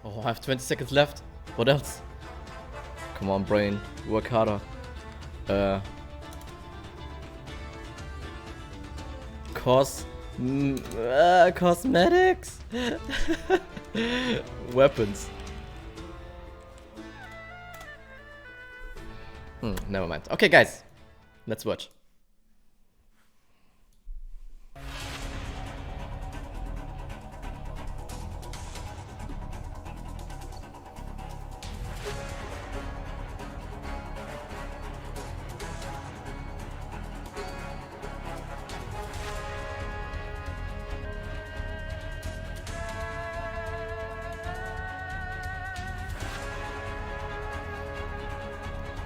Oh, I have 20 seconds left. What else? Come on, brain. Work harder. Cosmetics? Weapons. Never mind. Okay, guys. Let's watch.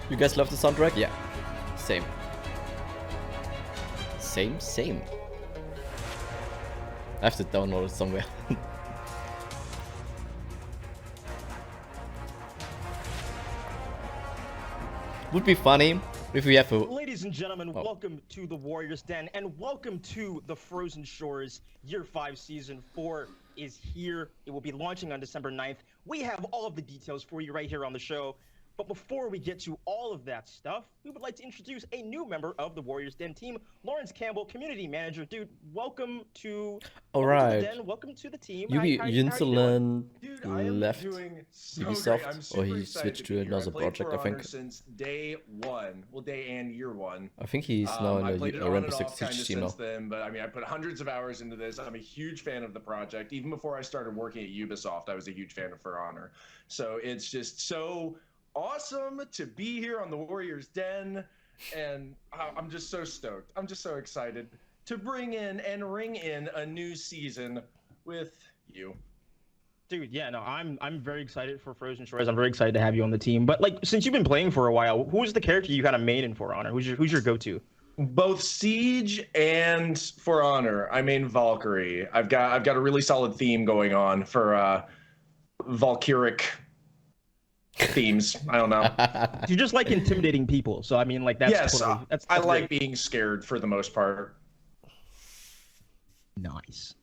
You guys love the soundtrack? Yeah. Same. Same. I have to download it somewhere. Would be funny if we have a... Ladies and gentlemen, welcome to the Warriors Den, and welcome to the Frozen Shores. Year 5 Season 4 is here. It will be launching on December 9th. We have all of the details for you right here on the show. But before we get to all of that stuff, we would like to introduce a new member of the Warriors Den team, Lawrence Campbell, community manager. Dude, welcome to the Den. Welcome to the team. Yunzelen left So Ubisoft, or he switched to another project, I think. Since day one, well, day and year one. I think he's now in a Rainbow Six Siege team now. Since then, but I mean, I put hundreds of hours into this. I'm a huge fan of the project. Even before I started working at Ubisoft, I was a huge fan of For Honor. So it's just so awesome to be here on the Warriors Den, and I'm just so stoked. I'm just so excited to bring in and ring in a new season with you. Dude, yeah, no, I'm very excited for Frozen Shores. I'm very excited to have you on the team. But like, since you've been playing for a while, who's the character you kind of main in For Honor? Who's your go-to? Both Siege and For Honor. I mean Valkyrie. I've got a really solid theme going on for Valkyric themes. I don't know. You just like intimidating people, so I mean, like that's yes. Totally, that's I like great. being scared for the most part. Nice.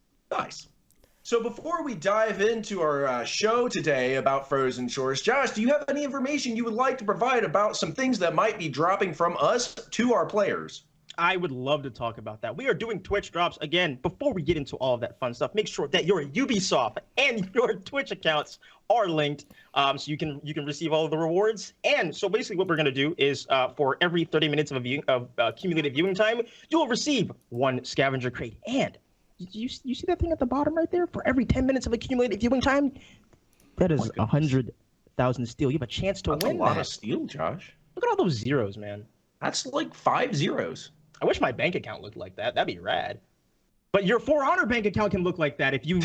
So before we dive into our show today about Frozen Shores, Josh, do you have any information you would like to provide about some things that might be dropping from us to our players? I would love to talk about that. We are doing Twitch drops. Again, before we get into all of that fun stuff, make sure that your Ubisoft and your Twitch accounts are linked, so you can receive all of the rewards. And so basically what we're going to do is for every 30 minutes of cumulative viewing time, you'll receive one scavenger crate. And you see that thing at the bottom right there? For every 10 minutes of accumulated viewing time, that is 100,000 steel. You have a chance to win That's a lot of steel, Josh. Look at all those zeros, man. That's like 5 zeros. I wish my bank account looked like that. That'd be rad. But your For Honor bank account can look like that if you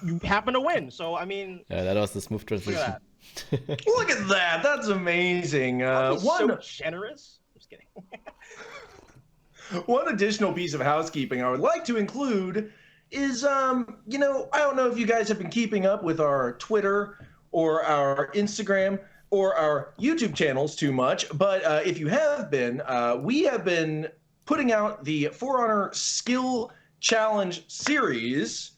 you happen to win. So I mean, yeah, that was the smooth transition. Look at that. That's amazing. So generous. Just kidding. One additional piece of housekeeping I would like to include is, I don't know if you guys have been keeping up with our Twitter or our Instagram or our YouTube channels too much, but if you have been, we have been putting out the For Honor Skill Challenge series,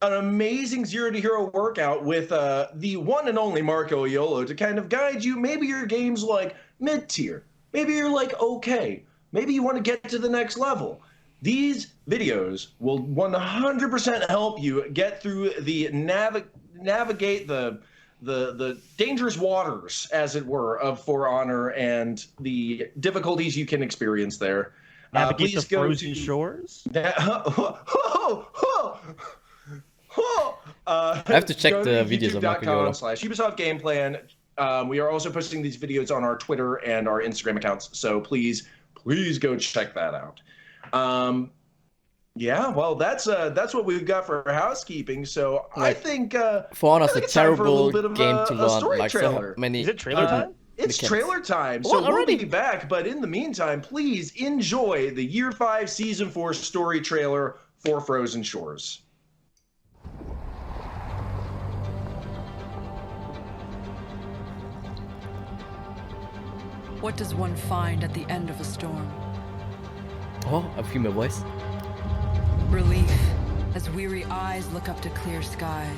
an amazing Zero to Hero workout with the one and only Marco Iolo to kind of guide you. Maybe your game's like mid-tier, maybe you're like okay, maybe you want to get to the next level. These videos will 100% help you get through the navigate the dangerous waters, as it were, of For Honor and the difficulties you can experience there. Navigate the Frozen Shores? I have to check the videos of Marco Iolo. YouTube.com/Ubisoft Game Plan. We are also posting these videos on our Twitter and our Instagram accounts, so please go check that out. Yeah, well, that's what we've got for housekeeping. So like, I think For Honor's a terrible game to learn. Like trailer. So many. Is it trailer time? It's trailer time. What, so we'll be back, but in the meantime, please enjoy the Year 5 Season 4 story trailer for Frozen Shores. What does one find at the end of a storm? Oh, a female voice. Relief, as weary eyes look up to clear skies.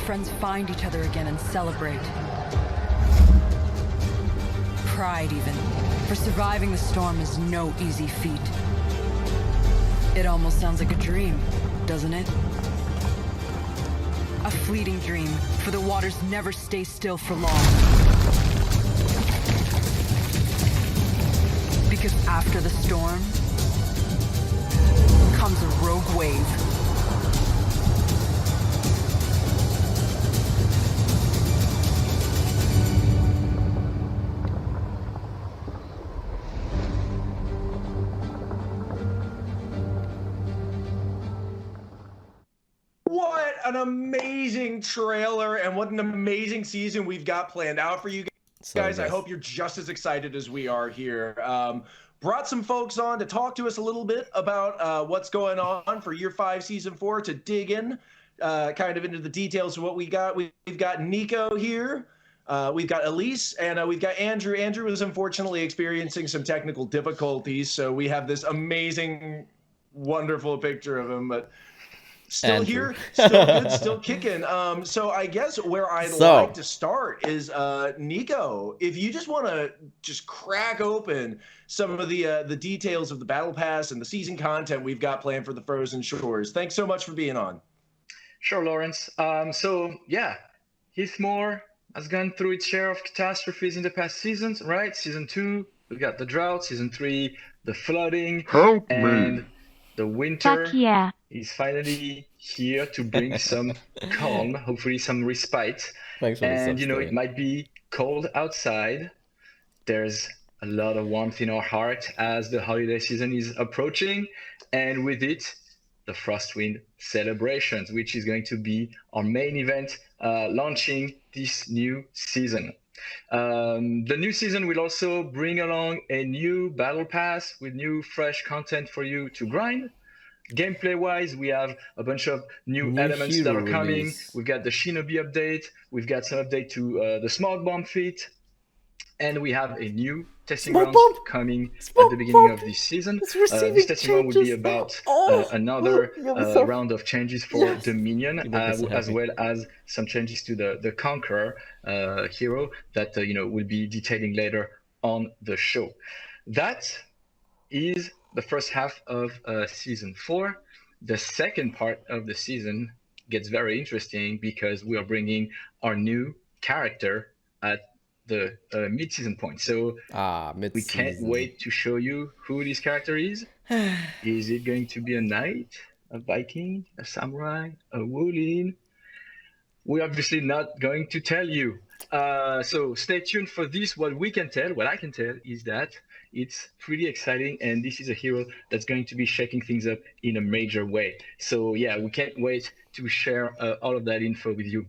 his friends find each other again and celebrate. Pride, even, for surviving the storm is no easy feat. It almost sounds like a dream, doesn't it? A fleeting dream, for the waters never stay still for long. Because after the storm comes a rogue wave. What an amazing trailer and what an amazing season we've got planned out for you guys. I hope you're just as excited as we are here. Brought some folks on to talk to us a little bit about what's going on for Year 5, Season 4 to dig in kind of into the details of what we got. We've got Nico here. We've got Elise, and we've got Andrew. Andrew is unfortunately experiencing some technical difficulties, so we have this amazing, wonderful picture of him, but still Andrew. here, still good, still kicking. So I guess where I'd like to start is Nico. If you just want to just crack open some of the details of the Battle Pass and the season content we've got planned for the Frozen Shores. Thanks so much for being on. Sure, Lawrence. So yeah, Heathmore has gone through its share of catastrophes in the past seasons, right? Season 2, we got the drought. Season 3, the flooding. And the winter is finally here to bring some calm, hopefully some respite. And, it might be cold outside. There's a lot of warmth in our heart as the holiday season is approaching. And with it, the Frostwind celebrations, which is going to be our main event launching this new season. The new season will also bring along a new battle pass with new fresh content for you to grind. Gameplay wise, we have a bunch of new elements that are coming. We've got the Shinobi update, we've got some update to the Smoke Bomb feat, and we have a new testing round coming at the beginning of this season. This testing round will be about another round of changes for Dominion, as well as some changes to the Conqueror hero that we'll be detailing later on the show. That is the first half of Season 4. The second part of the season gets very interesting because we are bringing our new character at the mid-season point. So we can't wait to show you who this character is. Is it going to be a knight, a Viking, a samurai, a Wolin? We're obviously not going to tell you. So stay tuned for this. What I can tell is that it's pretty exciting, and this is a hero that's going to be shaking things up in a major way. So yeah, we can't wait to share all of that info with you.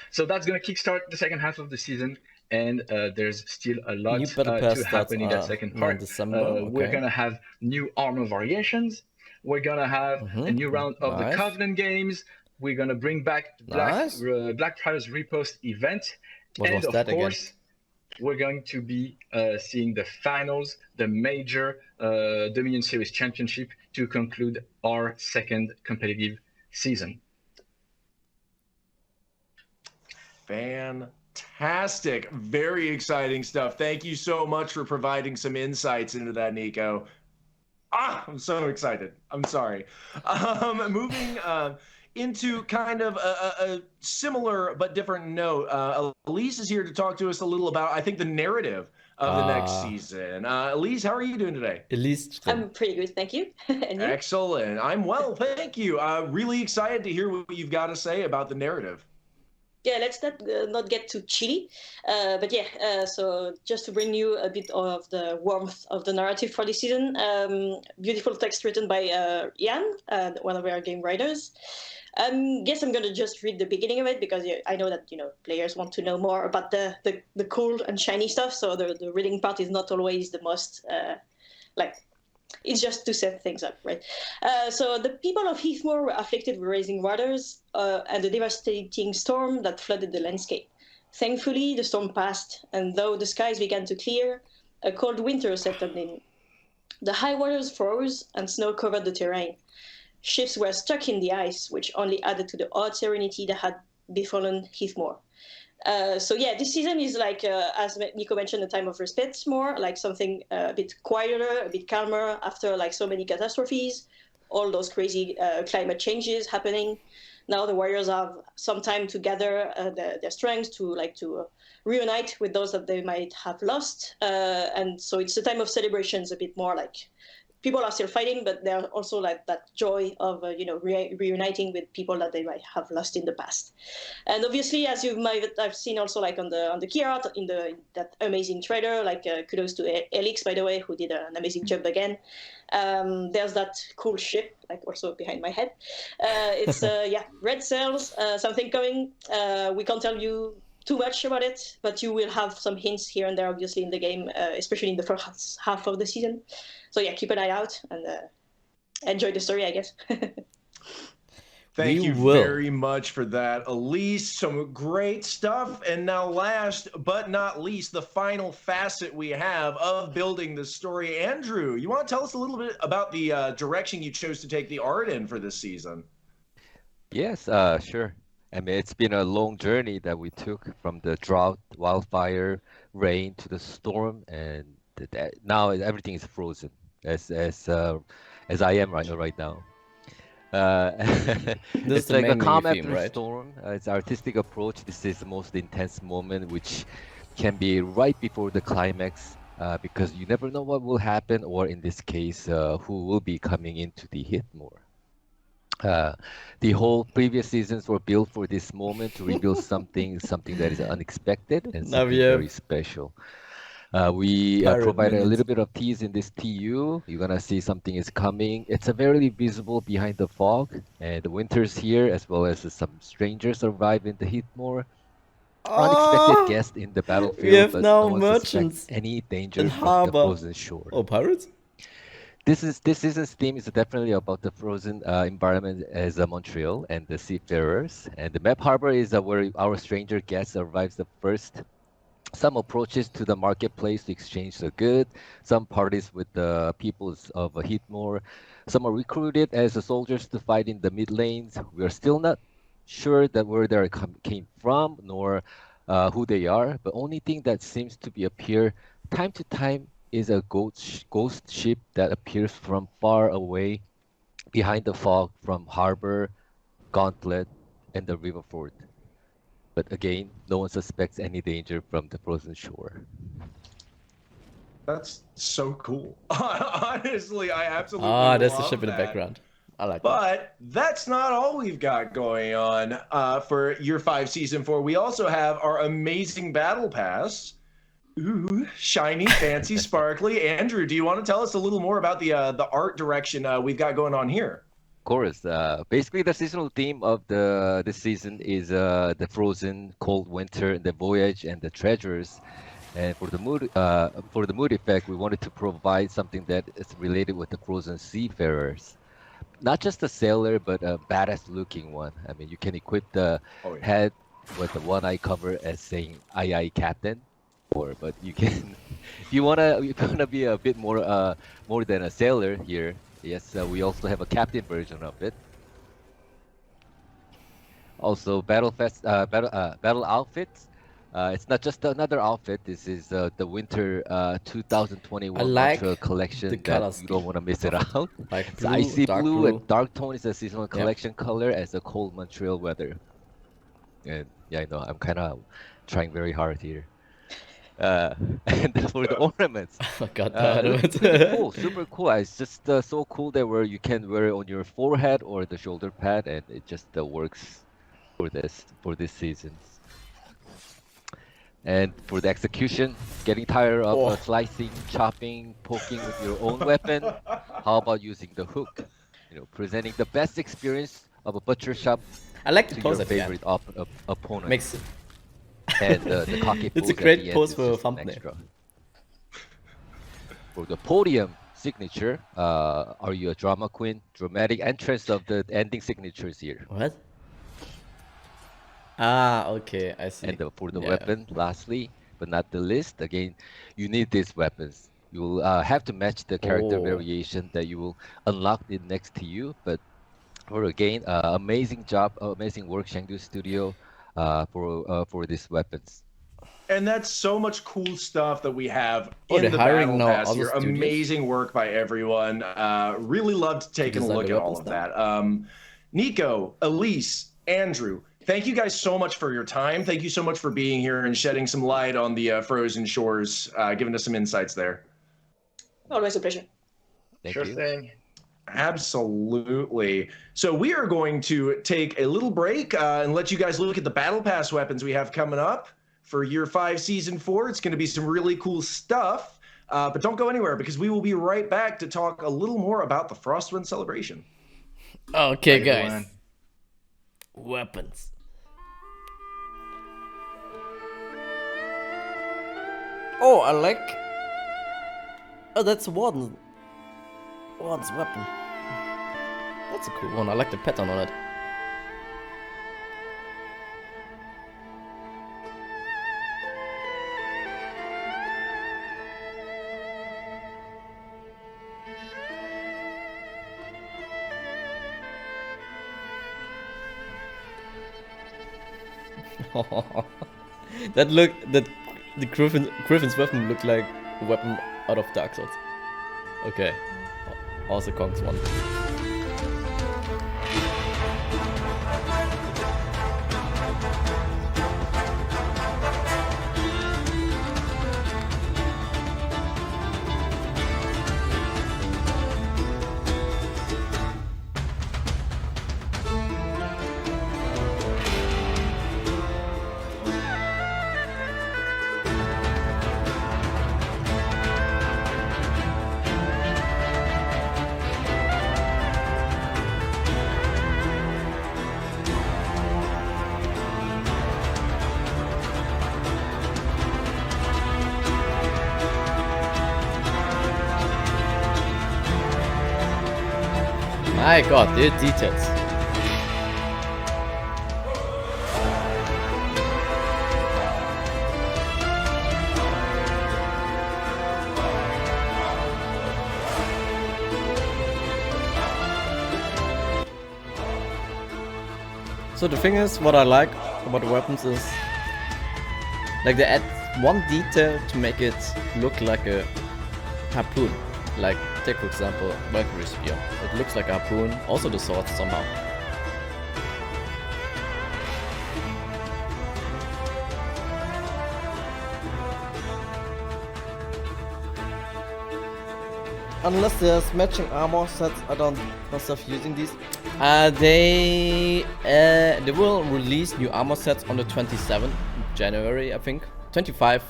So that's going to kickstart the second half of the season, and there's still a lot to happen in that second part. We're going to have new armor variations. We're going to have a new round of the Covenant games. We're going to bring back Blackfriars Repost event. And of course, we're going to be seeing the finals, the major Dominion Series Championship to conclude our second competitive season. Fantastic. Very exciting stuff. Thank you so much for providing some insights into that, Nico. I'm so excited. I'm sorry. Moving into kind of a similar but different note, Elise is here to talk to us a little about, I think, the narrative of the next season. Elise, how are you doing today? Elise, I'm pretty good, thank you. And you? Excellent. I'm well, thank you. Really excited to hear what you've got to say about the narrative. Yeah, let's not get too chilly. But yeah, so just to bring you a bit of the warmth of the narrative for this season, beautiful text written by Ian, one of our game writers. Guess I'm gonna just read the beginning of it because I know that players want to know more about the cool and shiny stuff. So the reading part is not always the most it's just to set things up, right? So the people of Heathmore were afflicted with rising waters and the devastating storm that flooded the landscape. Thankfully, the storm passed, and though the skies began to clear, a cold winter settled in. The high waters froze and snow covered the terrain. Ships were stuck in the ice, which only added to the odd serenity that had befallen Heathmore. So yeah, this season is like, as Nico mentioned, a time of respite more, like something a bit quieter, a bit calmer after like so many catastrophes, all those crazy climate changes happening. Now the warriors have some time to gather their strength to reunite with those that they might have lost. And so it's a time of celebrations, a bit more like people are still fighting, but there's also like that joy of reuniting with people that they might have lost in the past. And obviously, as you might have seen also like on the key art in that amazing trailer, like kudos to Elix, by the way, who did an amazing job again. There's that cool ship, like also behind my head. It's red sails, something coming. We can't tell you too much about it, but you will have some hints here and there, obviously, in the game, especially in the first half of the season. So yeah, keep an eye out and enjoy the story, I guess. Thank you very much for that, Elise. Some great stuff. And now last but not least, the final facet we have of building the story. Andrew, you want to tell us a little bit about the direction you chose to take the art in for this season? Yes, sure. I mean, it's been a long journey that we took from the drought, wildfire, rain to the storm, and now everything is frozen, as I am right now. It's like a calm after a storm. It's artistic approach. This is the most intense moment, which can be right before the climax, because you never know what will happen, or in this case, who will be coming into the Heathmore. The whole previous seasons were built for this moment to reveal something that is unexpected and something very special. We provided a little bit of tease in this TU. You're gonna see something is coming. It's a very visible behind the fog, and the winter's here, as well as some strangers arrive in the Heathmore. Unexpected guest in the battlefield, we have but now no one merchants suspects any danger in from harbor. the frozen shore. Oh, pirates? This season's theme is definitely about the frozen environment as Montreal and the seafarers. And the map harbor is where our stranger guest arrives the first. Some approaches to the marketplace to exchange the goods. Some parties with the peoples of Heathmore. Some are recruited as soldiers to fight in the mid lanes. We are still not sure that where they came from, nor who they are. But only thing that seems to be appear time to time is a ghost ship that appears from far away behind the fog from harbor, gauntlet, and the river fort. But again, no one suspects any danger from the frozen shore. That's so cool. Honestly, I absolutely there's love the ship in the that. background. I like that. But that's not all we've got going on for Year 5 Season 4. We also have our amazing Battle Pass. Ooh, shiny, fancy, sparkly. Andrew, do you want to tell us a little more about the art direction we've got going on here? Of course. Basically, the seasonal theme of this season is the frozen, cold winter, the voyage, and the treasures. And for the mood effect, we wanted to provide something that is related with the frozen seafarers. Not just a sailor, but a badass-looking one. I mean, you can equip the head with the one eye cover as saying "Aye, aye, Captain." But you can, if you wanna be a bit more than a sailor here. Yes, we also have a captain version of it. Also, battle outfits. It's not just another outfit. This is the winter 2021 Montreal collection that you don't want to miss it out. Like It's blue, icy dark blue, blue, and dark tone is a seasonal collection color as the cold Montreal weather. And yeah, I know I'm kind of trying very hard here. And for the ornaments, I got tired of it. pretty cool, super cool. It's just so cool that you can wear it on your forehead or the shoulder pad, and it just works for this season. And for the execution, getting tired of slicing, chopping, poking with your own weapon, how about using the hook? Presenting the best experience of a butcher shop I like the to pose your at the end. favorite opponent. Makes it. And the cocky It's a pose at great the end pose is for a just an thumbnail. extra. For the podium signature, are you a drama queen? Dramatic entrance of the ending signatures here. What? Ah, okay, I see. And for the weapon, lastly, but not the least, again, you need these weapons. You will have to match the character variation that you will unlock it next to you. But again, amazing job, amazing work, Chengdu Studio. for these weapons. And that's so much cool stuff that we have Oh, in they're the hiring Battle now Pass other here. studios? Amazing work by everyone. Really loved taking a design look the at all weapons of now? that. Nico, Elise, Andrew, thank you guys so much for your time. Thank you so much for being here and shedding some light on the frozen shores, giving us some insights there. Always a pleasure. Thank Sure you. thing. Absolutely. So we are going to take a little break and let you guys look at the Battle Pass weapons we have coming up for Year 5, Season 4. It's going to be some really cool stuff. But don't go anywhere because we will be right back to talk a little more about the Frostwind celebration. Okay, Bye, guys. everyone. Weapons. Oh, I like. Oh, that's Warden's weapon. That's a cool one. I like the pattern on it. that the Griffin's weapon looked like a weapon out of Dark Souls. Okay. Also Kong's one. My god, the details. So the thing is, what I like about the weapons is, like, they add one detail to make it look like a harpoon. Like, take for example, Valkyrie Spear. It looks like a harpoon, also the sword somehow. Unless there's matching armor sets, I don't myself using these. They will release new armor sets on the 27th January, I think. 25th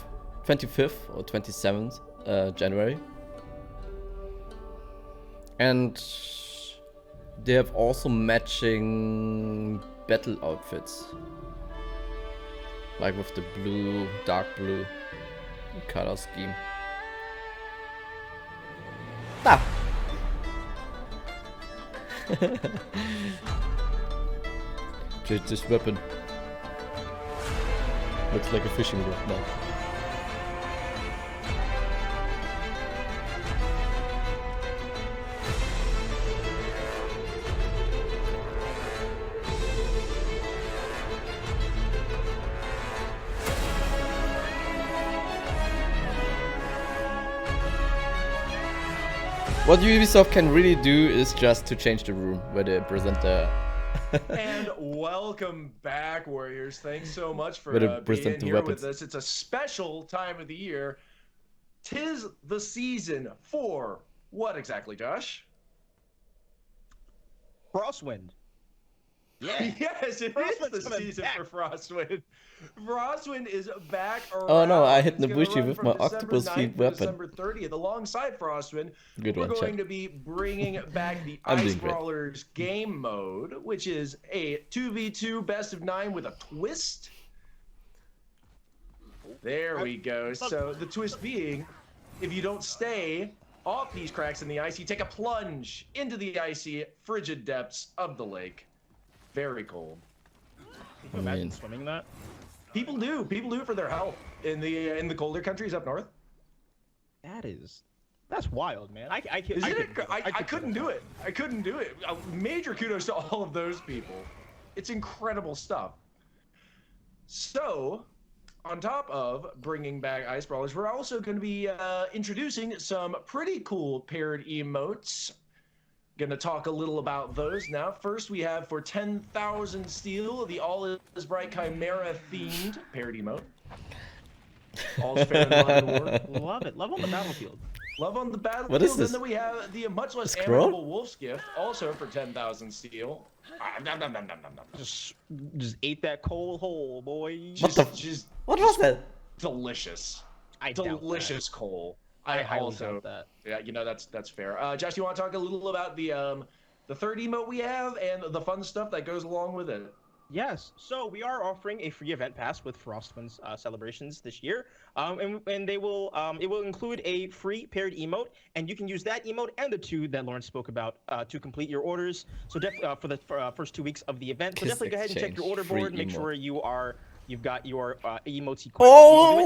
or 27th January. And they have also matching battle outfits. Like with the blue, dark blue color scheme. Ah! This weapon looks like a fishing rod now. What Ubisoft can really do is just to change the room where they present the... And welcome back, Warriors. Thanks so much for Where they being present the here weapons. with us. It's a special time of the year. 'Tis the season for what exactly, Josh? Frostwind. Yeah. Yes, it is Frostwind's the coming season back. for Frostwind. Frostwind is back around. Oh no, I hit It's gonna Nobushi run with from my December octopus 9th feed to weapon. December 30th. Alongside Frostwind, Good we're one, going chat. to be bringing back the I'm Ice doing great. Brawlers game mode, which is a 2v2 best of 9 with a twist. There we go. So the twist being, if you don't stay off these cracks in the ice, you take a plunge into the icy, frigid depths of the lake. Very cold. Can you imagine swimming in that? People do it for their health in the colder countries up north. That's wild, man. I Isn't it? I couldn't do it. I couldn't do it. Major kudos to all of those people. It's incredible stuff. So, on top of bringing back Ice Brawlers, we're also going to be introducing some pretty cool paired emotes. Going to talk a little about those now. First, we have for 10,000 steel, the All Is Bright Chimera themed paired emote. All's fair in love and war. Love it. Love on the battlefield. Love on the battlefield. What is this? And then we have the much less Scroll? amicable Wolf's Gift, also for 10,000 steel. Just ate that coal whole, boy. Just What was that? delicious. I doubt Delicious coal. I highly also doubt that. Yeah, you know, that's fair. Josh, you want to talk a little about the third emote we have and the fun stuff that goes along with it? Yes, so we are offering a free event pass with Frostwind's celebrations this year, and they will it will include a free paired emote, and you can use that emote and the two that Lawrence spoke about to complete your orders. So for the first 2 weeks of the event, so Kiss definitely go ahead and check your order exchange, board. free Make emote. sure you've got your emotes equipped. Oh!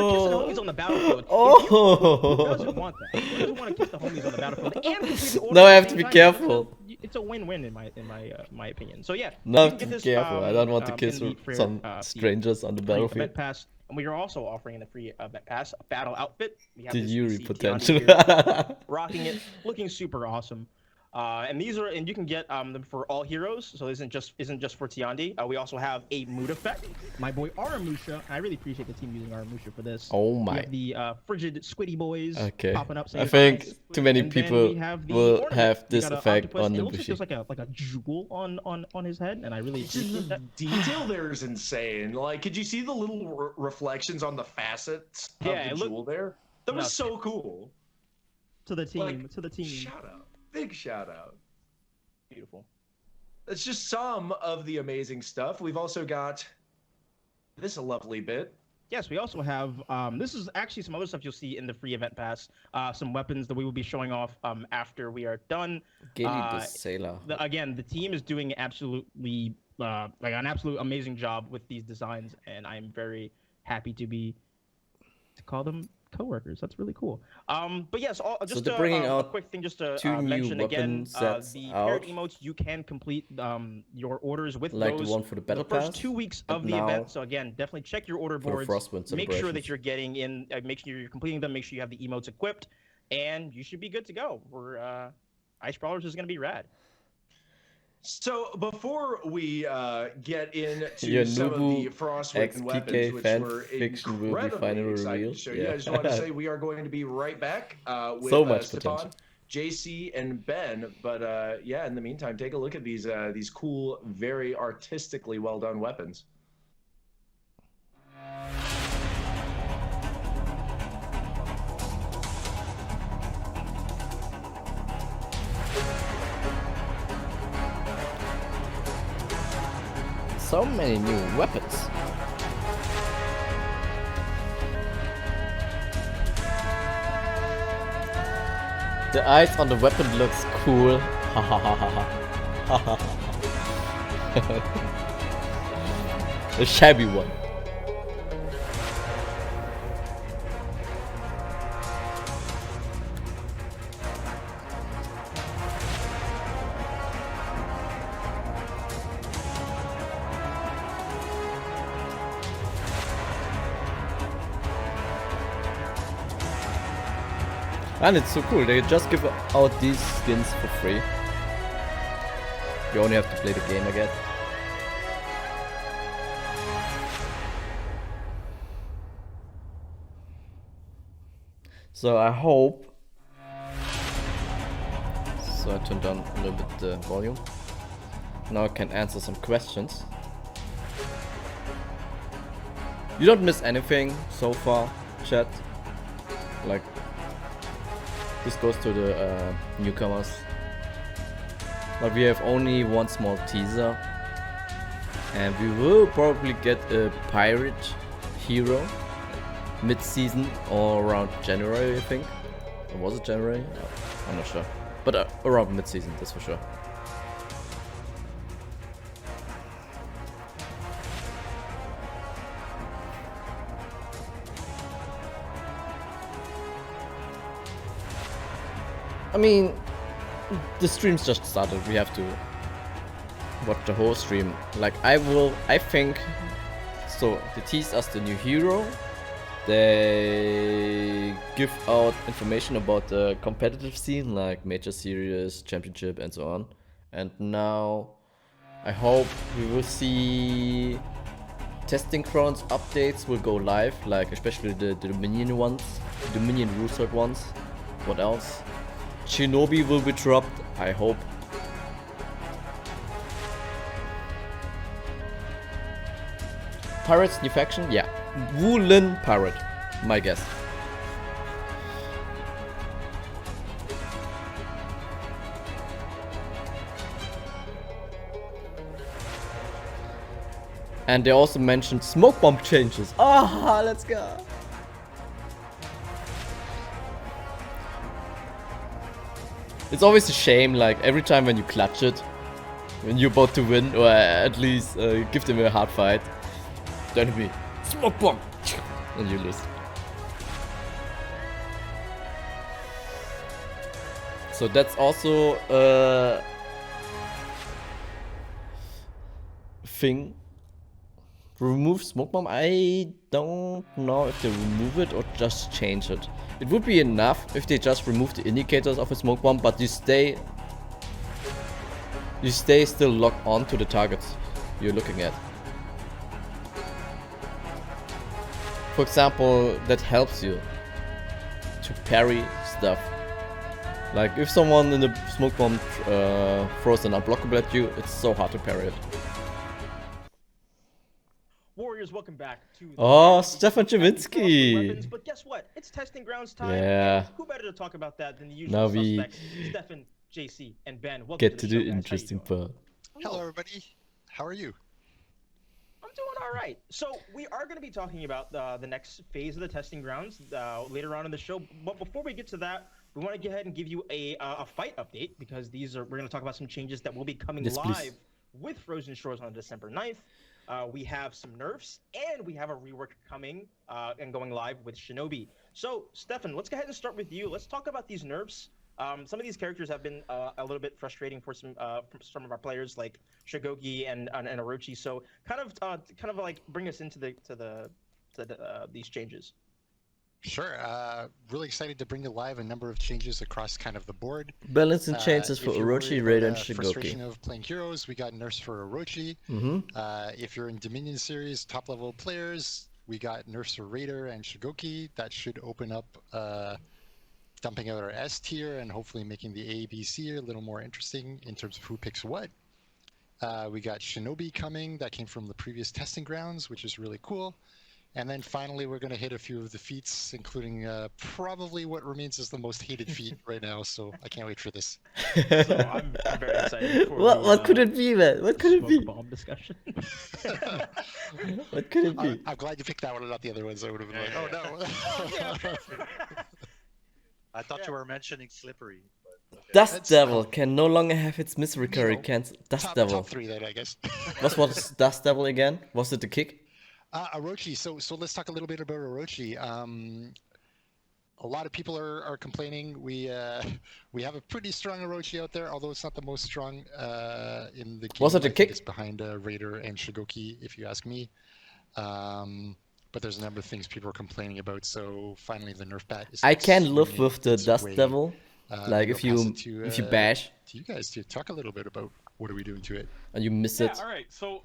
You're kissing homies on the battlefield. Oh! Who doesn't want that? Who doesn't want to kiss the homies on the battlefield and complete the order Now at I the have to same be time? careful. It's a win-win in my opinion. So yeah, Now I you have can to get be this, careful. I don't want to in kiss the free, some the strangers on the free battlefield. event pass, and we are also offering in a free event pass a battle outfit. We have The this Yuri PC potential. Tiani here, rocking it, looking super awesome. And you can get them for all heroes, so this isn't just for Tiandi. We also have a mood effect. My boy Aramusha, I really appreciate the team using Aramusha for this. Oh We my. have the frigid squiddy boys Okay. popping up. I saying think hi. too many And then people we have the will ornament. have We this got a effect octopus. on It the looks like Bushi. there's like a jewel on his head, and I really Just appreciate the that. detail there is insane. Like, could you see the little reflections on the facets of Yeah, the it look- jewel there? That was nuts. so cool. To the team, Like, to the team. Shout out. Big shout out. Beautiful. That's just some of the amazing stuff. We've also got this lovely bit. Yes, we also have, this is actually some other stuff you'll see in the free event pass. Some weapons that we will be showing off after we are done. Gilly the sailor. Again, the team is doing absolutely, like an absolute amazing job with these designs, and I'm very happy to call them coworkers. That's really cool. But yes, just they're bringing a out quick thing just to 2 new mention again, weapon sets the out. paired emotes, you can complete your orders with Like those the one for the Battle the first Pass, 2 weeks and of the now event. So again, definitely check your order for the boards. Frostwind Make sure celebrations. that you're getting in. Make sure you're completing them. Make sure you have the emotes equipped, and you should be good to go. Ice Brawlers is gonna be rad. So before we get into Your some of Nubu the Frostwind XPK weapons, which fan we're fiction will be incredibly finally excited revealed. to show you, Yeah. I just want to say we are going to be right back with So much Stefan, potential. JC, and Ben. But yeah, in the meantime, take a look at these cool, very artistically well done weapons. So many new weapons. The eyes on the weapon looks cool. Ha ha ha ha ha. The shabby one. And it's so cool, they just give out these skins for free. You only have to play the game, I guess. So I hope... So I turned down a little bit the volume. Now I can answer some questions. You don't miss anything so far, chat. Like, this goes to the newcomers. But we have only one small teaser. And we will probably get a pirate hero mid-season or around January, I think. Or was it January? I'm not sure. But around mid-season, that's for sure. I mean, the stream's just started. We have to watch the whole stream. Like, I think So they tease us the new hero. They give out information about the competitive scene, like major series, championship, and so on. And now I hope we will see testing grounds updates will go live, like especially the Dominion ones, Dominion Resort ones. What else? Shinobi will be dropped, I hope. Pirates new faction? Yeah. Woolen Pirate, my guess. And they also mentioned smoke bomb changes. Ah, let's go. It's always a shame, like every time when you clutch it, when you're about to win, or at least give them a hard fight, the enemy smoke bomb, and you lose. So that's also a thing. Remove smoke bomb? I don't know if they remove it or just change it. It would be enough if they just remove the indicators of a smoke bomb, but you stay still locked on to the targets you're looking at. For example, that helps you to parry stuff. Like if someone in the smoke bomb throws an unblockable at you, it's so hard to parry it. Warriors, welcome back to the Stefan Jaminski. But guess what? It's testing grounds time. Yeah. And who better to talk about that than the usual Now suspects, Stefan, JC, and Ben. Welcome get to to the the show, guys. interesting part. Hello, everybody. How are you? I'm doing all right. So we are going to be talking about the next phase of the testing grounds later on in the show. But before we get to that, we want to go ahead and give you a fight update, because we're going to talk about some changes that will be coming live with Frozen Shores on December 9th. We have some nerfs, and we have a rework coming and going live with Shinobi. So, Stefan, let's go ahead and start with you. Let's talk about these nerfs. Some of these characters have been a little bit frustrating for some of our players, like Shigoki and Orochi. So, kind of like bring us into these changes. Sure. Really excited to bring to live a number of changes across kind of the board. Balance and changes for Orochi, Raider, and Shigoki. Frustration of playing heroes, we got nerfs for Orochi. If you're in Dominion series, top level players, we got nerfs for Raider and Shigoki. That should open up dumping out our S tier and hopefully making the A, B, C a little more interesting in terms of who picks what. We got Shinobi coming. That came from the previous testing grounds, which is really cool. And then finally, we're going to hit a few of the feats, including probably what remains as the most hated feat right now. So I can't wait for this. So I'm very excited. For what could it be, man? What could it be? Bomb discussion. What could it be? I'm glad you picked that one and not the other ones. I would have been like, oh no. I thought you were mentioning Slippery. But okay. Dust Devil can no longer have its misrecurring cancel. Dust Devil. Top three then, I guess. What was Dust Devil again? Was it the kick? Orochi. So let's talk a little bit about Orochi. A lot of people are complaining. We have a pretty strong Orochi out there, although it's not the most strong in the game. Was it a kick? It's behind Raider and Shigoki, if you ask me. But there's a number of things people are complaining about. So finally, the nerf bat is. I can live with the Dust Devil. Like if you bash. To you guys to talk a little bit about what are we doing to it. And you miss it. All right. So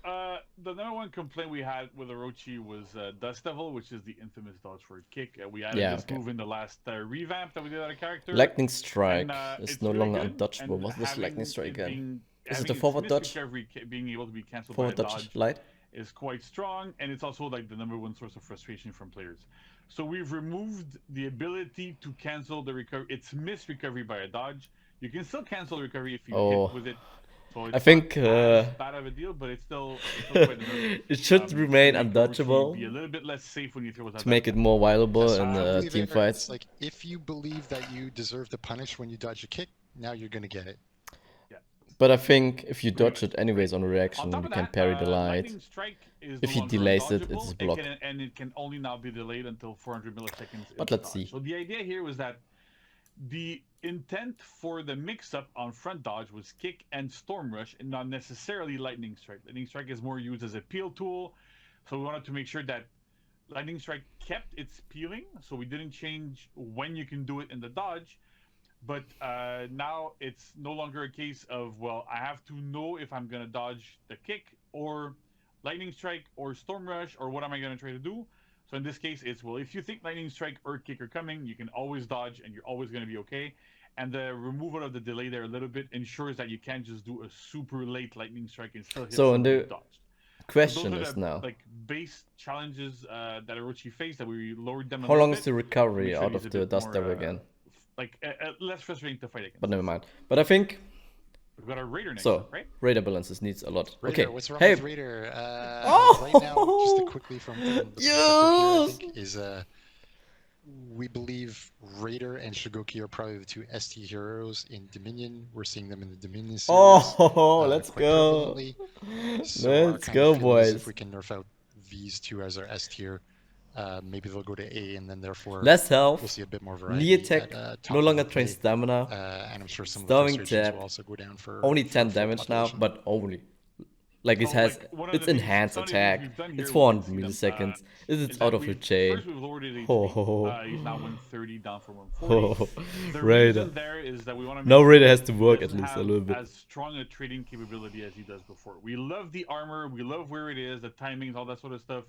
the number one complaint we had with Orochi was Dust Devil, which is the infamous dodge for a kick. We added this move in the last revamp that we did on a character. Lightning Strike is no really longer good, undodgeable. What's this Lightning Strike again? Is it the having forward its dodge? recovery being able to be cancelled Forward by a dodge light? is quite strong, and it's also like the number one source of frustration from players. So we've removed the ability to cancel the recovery. It's missed recovery by a dodge. You can still cancel recovery if you hit with it. So it's I think bad of a deal, but it's still quite annoying. it should remain undodgeable Be a little bit less safe when you throw that to make it more viable in team fights. Like if you believe that you deserve to punish when you dodge a kick, now you're gonna get it. But I think if you dodge it anyways on a reaction, you can parry the light. If he delays it, it's blocked. And it can only now be delayed until 400 milliseconds. But let's see. So the idea here was that the intent for the mix-up on front dodge was kick and storm rush, and not necessarily lightning strike. Lightning strike is more used as a peel tool So we wanted to make sure that Lightning Strike kept its peeling, so we didn't change when you can do it in the dodge. But now it's no longer a case of, well, I have to know if I'm going to dodge the kick or Lightning Strike or Storm Rush or what am I going to try to do. So in this case, it's, well, if you think Lightning Strike or kick are coming, you can always dodge and you're always going to be okay. And the removal of the delay there a little bit ensures that you can't just do a super late Lightning Strike and still hit something you dodged. Question So is the, now, like base challenges that Orochi faced, that we lowered them a how little long bit is the recovery sure out he's of a the bit Dust more, Devil again? like less frustrating to fight against. But never mind. But I think We've got our Raider next so. up, right? Raider balances needs a lot. Raider, Okay. what's wrong Hey. with Raider? Oh! Right now, just to quickly from the perspective here, I think, is we believe Raider and Shigoki are probably the two ST heroes in Dominion. We're seeing them in the Dominion series. Oh, let's quite go. prevalently. So our Let's kind go, of feeling is boys. if we can nerf out these two as our S tier, maybe they'll go to A, and then therefore Less health. we'll see a bit more variety. Knee attack. At, top No longer level trains play. stamina. And I'm sure some of the Starving frustrations tap. will also go down for Only for 10 full damage now, population. but only. Like it So, has, like, one of it's the things- enhanced some of the attack. things we've done It's here, 400 we can see them, milliseconds. It's is out that of the we've- chain. First, we've lowered it Oh. he's now 130 down from 140. The Raider. reason there is that we want to Now make Raider sure has to he work at doesn't least a have little bit. as strong a trading capability as he does before. We love the armor, we love where it is, the timings, all that sort of stuff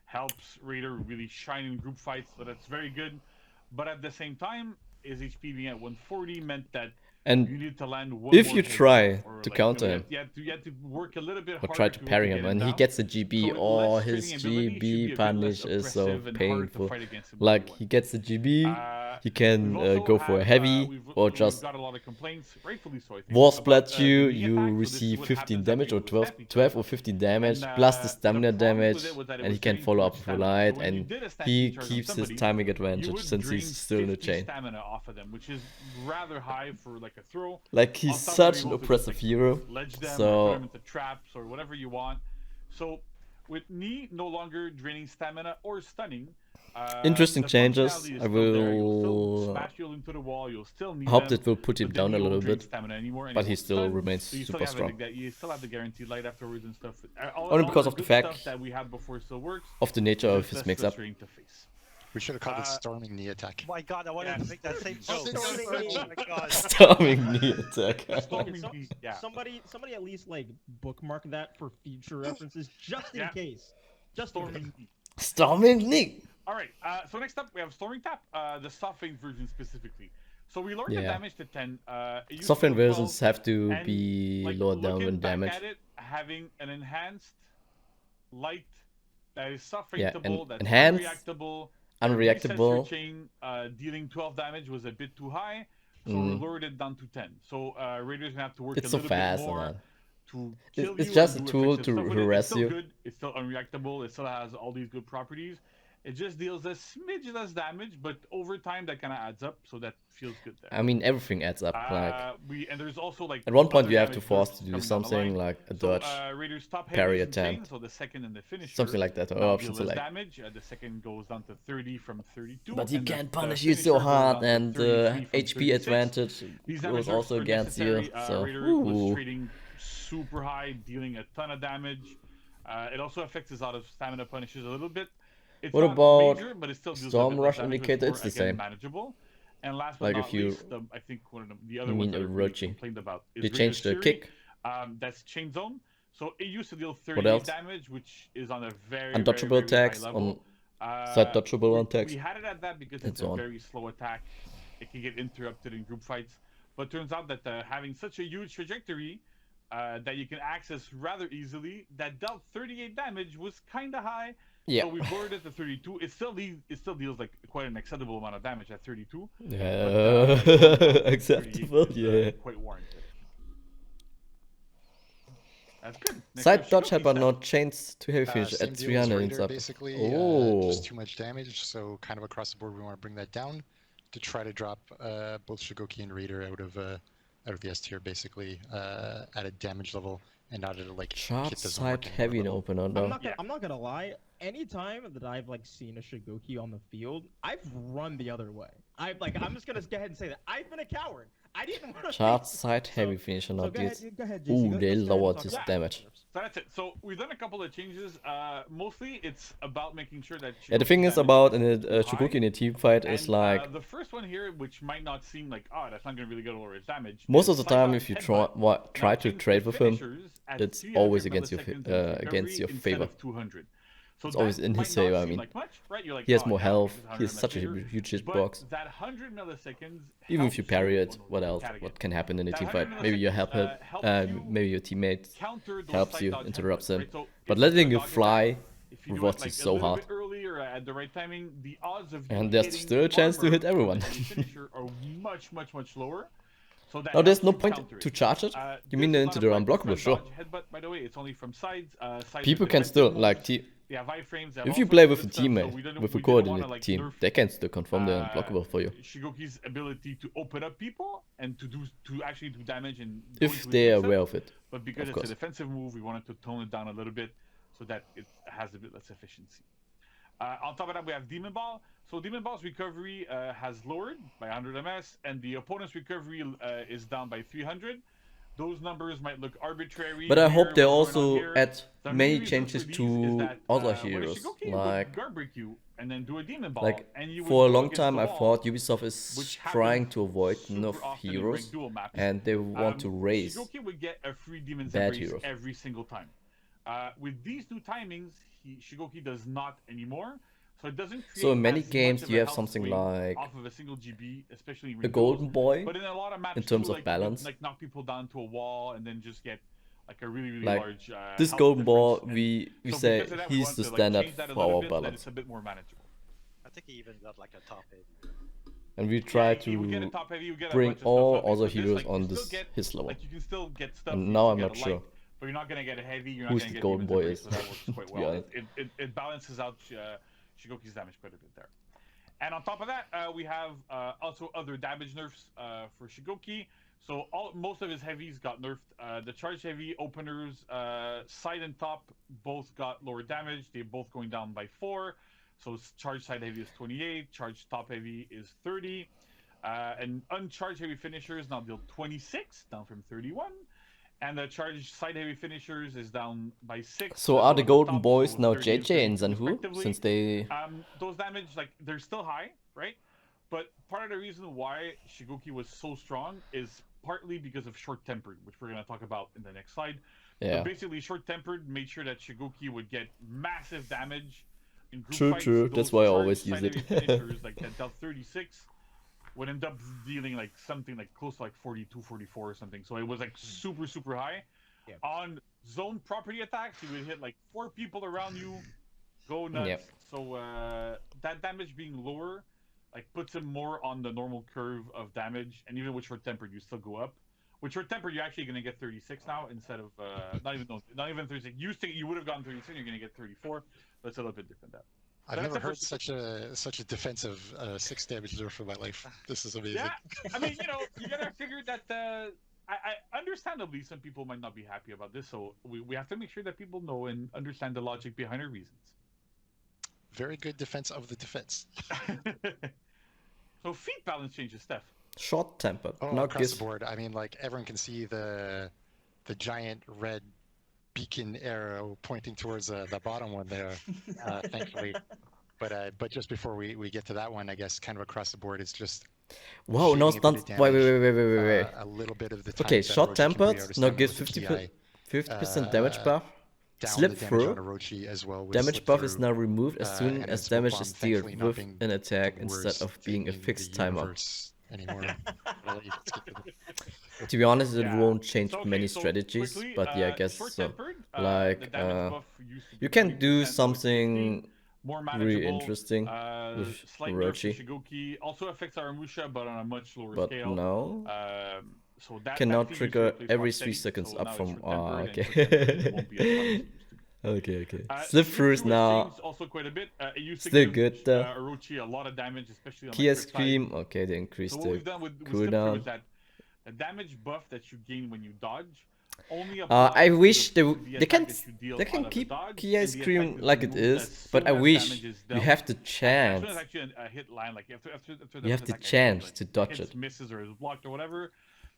helps Raider really shine in group fights, so that's very good. But at the same time, his HP being at 140 meant that And you need to land one if more you hit, try or, to like, counter you him, had to work a little bit or harder try to parry get him, and he down. gets the GB, So oh, less his trading ability should be a GB bit punish less is so oppressive and harder to painful. fight against him Like, 1v1. he gets the GB, he We've can also go for a had, heavy, or we've just got a lot of complaints, rightfully so, I think, wall about, splat you, the knee you attack. So this is receive what 15 happens damage, after or you 12, step each 12 other. or 15 damage, And, plus the the stamina problem with damage, it was that it and he was can draining follow too up much for stamina. light, So when you and did a stanky he charge on keeps his somebody, timing you advantage would since drain he's still in the 50 chain. stamina off of them, which is rather high for like a throw. Like, he's On top of such being an able to just, oppressive like, hero, ledge them or put so them into traps or whatever you want. So with knee no longer draining stamina or stunning, interesting the changes. functionality is I still there. You'll still will smash you into the wall. You'll still need hope them, that will put him but then down a he won't little drain bit, stamina anymore, and but he he won't still stun, remains so you super still have strong. you still have the guaranteed light afterwards and stuff. Only because the of the good fact stuff that we had before still works. Of the nature of It's his less mix-up. frustrating to face. We should have called it storming knee attack. Oh my god, I wanted to make that same joke. Storming knee. Oh my god. Storming knee attack. Storming So- knee, yeah. Somebody at least like bookmark that for future references, just in Yeah. case. Just in case. Storming knee. Storming knee. All right. So next up we have Storming Tap, the soft vein version specifically. So we lowered the Yeah. damage to 10. It used Soft to vein be 12, versions have to and, be like, lowered down looking when back damage. at it, having an enhanced light that is soft Yeah, reactable, and that's enhanced, unreactable. unreactable. Resets your chain, dealing 12 damage was a bit too high, so we lowered it down to 10. So Raiders gonna have to work It's a so little fast, bit more man. to kill It's you just and a do tool effective to stuff with it. harass It's still you. good. It's still unreactable. It still has all these good properties. It just deals a smidge less damage, but over time that kind of adds up, so that feels good there. I mean, everything adds up. Like, And there's also like at one point other you have to damage force bursts to do coming down the something line. like a So, dodge, Raiders top parry heavy is insane, attempt, so the second and the finisher something like that, or now option deal less select. damage. The second goes down to 30 from 32. But he and the- can't the punish you finisher so goes hard, down to and 33 from HP 36. advantage These goes damage also are against you. necessary. So, Raider was ooh. trading super high, dealing a ton of damage. It also affects his out of stamina punishes a little bit. It's What not about major, but it still deals a Storm bit less Rush damage, but Indicator? more, It's the again, same. manageable. And last but Like not if you- least, I think one of the other You ones mean that everybody Orochi. complained about is They Raider's changed the Fury. kick. That's Chain Zone. So it used to deal else? 38 damage, which is on a very, Undodgeable very, very attacks, high on level. side dodgeable we, attacks, we had it at that because and it's so a on. very slow attack. It can get interrupted in group fights. But turns out that having such a huge trajectory that you can access rather easily, that dealt 38 damage was kind of high. Yeah. So we lowered it to 32. It still deals like quite an acceptable amount of damage at 32. Yeah, acceptable. 38 is, Yeah. quite warranted. That's good. Next Side up, dodge Shigoki had but Side. no chains to heavy finish Same at deal as 300 and Raider, stuff. basically. Oh, Just too much damage, so kind of across the board we want to bring that down to try to drop both Shigoki and Raider out of the S tier, basically at a damage level and not at a like sharp kit doesn't side work anymore heavy in level. opener. I'm No. not gonna lie. Anytime that I've like seen a Shigoki on the field, I've run the other way. I'm just gonna go ahead and say that I've been a coward. I didn't want to Charge side heavy finisher, not go this. ahead, go ahead, JC. Ooh, Let's they go ahead and lowered talk his about damage. nerfs. So that's it. So we've done a couple of changes. Mostly it's about making sure that. Yeah, the thing is about in a Shigoki in a team fight is like the first one here, which might not seem like, oh, that's not gonna really get lower his damage. most is of the time Saigon's if you headbutt. try Now, to change trade the with him, finishers at it's 300 always against your milliseconds of against your recovery favor. instead of 200. So It's always that in his might not favor. I seem mean, like much, right? You're like, he has oh, more yeah, health. this is He has 100 such a milliseconds. huge But hitbox. that 100 milliseconds. Even if you helps parry you- it, what else? Gotta get What can happen in a That team 100 fight? Maybe you help him. helps you Maybe your teammate counter those helps side you, dodge interrupts headbutts, him. right? So But if letting you it dodge fly attack, if you do it, rewards like, you a so little hard. bit earlier or at the right timing, the odds of you And there's hitting still a chance to armor hit everyone. from the finisher are much lower. So that Now there's helps no you point counter to it. charge it. You mean this is into not the a front unblockable? Sure. dodge headbutt, by the way, it's only from sides. Sides People are can defensive still moves. like They have iframes, they have if all you sorts play of with a good stuff, so teammate we didn't- with a we didn't wanna, coordinated like, team, nerf, they can still confirm the unblockable for you. Shigoki's ability to open up people and to actually do damage and go If into his they are mix-up. aware of it. But because Of it's a course. defensive move, we wanted to tone it down a little bit so that it has a bit less efficiency. On top of that, we have Demon Ball. So Demon Ball's recovery has lowered by 100 ms, and the opponent's recovery is down by 300. Those numbers might look arbitrary. But I here, hope they what's going on also here. add The many main reason changes for these to is that, other when a heroes. Shigoki would Like guard break you and then do a Demon Ball, like and you would for a go long against time the I wall, thought Ubisoft is which trying happens to avoid super enough often in heroes ranked duel maps. and they want to raise Shigoki would get a free Demon's bad Embrace heroes. every single time. With these new timings, Shigoki does not anymore. So it doesn't create So in many as much games of you a have health something swing like off of a single GB, especially in a ranked golden duels. boy But in a lot of maps in terms too, of like, balance. like knock people down to a wall and then just get like a really Like large this health golden ball difference. we So say because of that, we he's want the to, like, standard change that a for little our bit so that balance. it's a bit more manageable. I think he even got like a top heavy. And we try You would get a to top heavy, you get a bring bunch of stuff all up it, other but this, heroes like, on you this still get, his level. like you can still get stuff. And you now can I'm get not a sure light, but you're not gonna get a heavy. You're who's not the gonna get golden Demon's boy Embrace, is. so that works quite To be well. honest. It balances out Shigoki's damage quite a bit there. And on top of that, we have also other damage nerfs for Shigoki. So most of his heavies got nerfed. The charge heavy openers, side and top, both got lower damage. They're both going down by 4. So charge side heavy is 28, charge top heavy is 30. And uncharged heavy finishers now deal 26, down from 31. And the charged side heavy finishers is down by 6. So as are well the as golden top, boys so now 30 and JJ and 32 Zanhu respectively. since they Those damage, like, they're still high, right? But part of the reason why Shigoki was so strong is partly because of short-tempered, which we're going to talk about in the next slide. yeah. So basically, short-tempered made sure that Shigoki would get massive damage in group True, fights. true. That's why I Those always charged use side it. heavy finishers, like that dealt 36, would end up dealing like something like close to like 42, 44 or something. So it was like super high. Yeah. On zone property attacks, you would hit like 4 people around you, go nuts. Yep. So that damage being lower, like, puts him more on the normal curve of damage. And even with short tempered, you still go up. With short tempered, you're actually gonna get 36 now instead of not even 36. You would have gotten 36, you're gonna get 34. But it's a little bit different now. I've That's never the heard first- such a defensive 6 damage nerf in my life. This is amazing. Yeah, I mean, you gotta figure that. I understandably, some people might not be happy about this, so we have to make sure that people know and understand the logic behind our reasons. Very good defense of the defense. So feet balance changes, Steph. Short tempered. Oh, Now across guess the board. I mean, like, everyone can see the giant red beacon arrow pointing towards the bottom one there, thankfully. But just before we get to that one, I guess kind of across the board, it's just wow, no, it's shooting a not. bit of Wait. damage, a little bit of the time Okay, that short Orochi can be tempered able to now stun gives with the 50% TI, damage buff. down Slip the damage through. on Orochi as well. With Damage slip buff is through, now removed as soon and as then damage Smoke is Bomb, dealt thankfully, not with being an attack the instead worst of being a thing in fixed the timer. universe anymore. I'll let you skip it. To be honest, it Yeah. won't change So, okay, many so strategies, quickly, but yeah, I guess so. short-tempered, Like, the damage buff used to be you can 20%, do now it's 15, something more really manageable. interesting with Slight nerf to Orochi, Shigoki also affects Aramusha, but on a much lower but scale. now So that can now thing used to trigger replace every Rocksteady, 3 seconds so up now it's from. short-tempered, and Okay. short-tempered won't be as fun as it used to be. Okay. Slip Slip throughs through now. has changed also quite a bit. It used to Still give good though. Orochi a lot of damage, especially on Kia the crit side. Scream. Okay, they So increased what the we've done with Slip Through cooldown. is that the damage buff that you gain when you dodge only I applies to wish the they can attack that you deal they out can of the keep dodge, Kia and the Scream attack is like it removed is, as but I soon as wish damage is you dealt. have the As soon chance. as actually a hit line, like after You have the chance to dodge hits, it. misses or is blocked or whatever,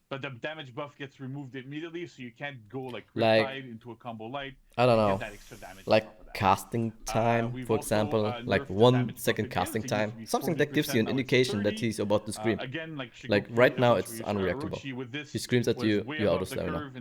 but the damage buff gets removed immediately, so you can't go like Like, Riptide into a combo light. I don't and know, get that extra damage like on top of that. casting time, We've for also, example, like nerfed the 1 damage buff second again. casting So it used time, to be something that gives you 40%, an now it's indication that 30. he's about to scream. Again, Like Shigoki right now, it's situation, unreactable. Orochi with this He screams at was you, way you're out above of the stamina. curve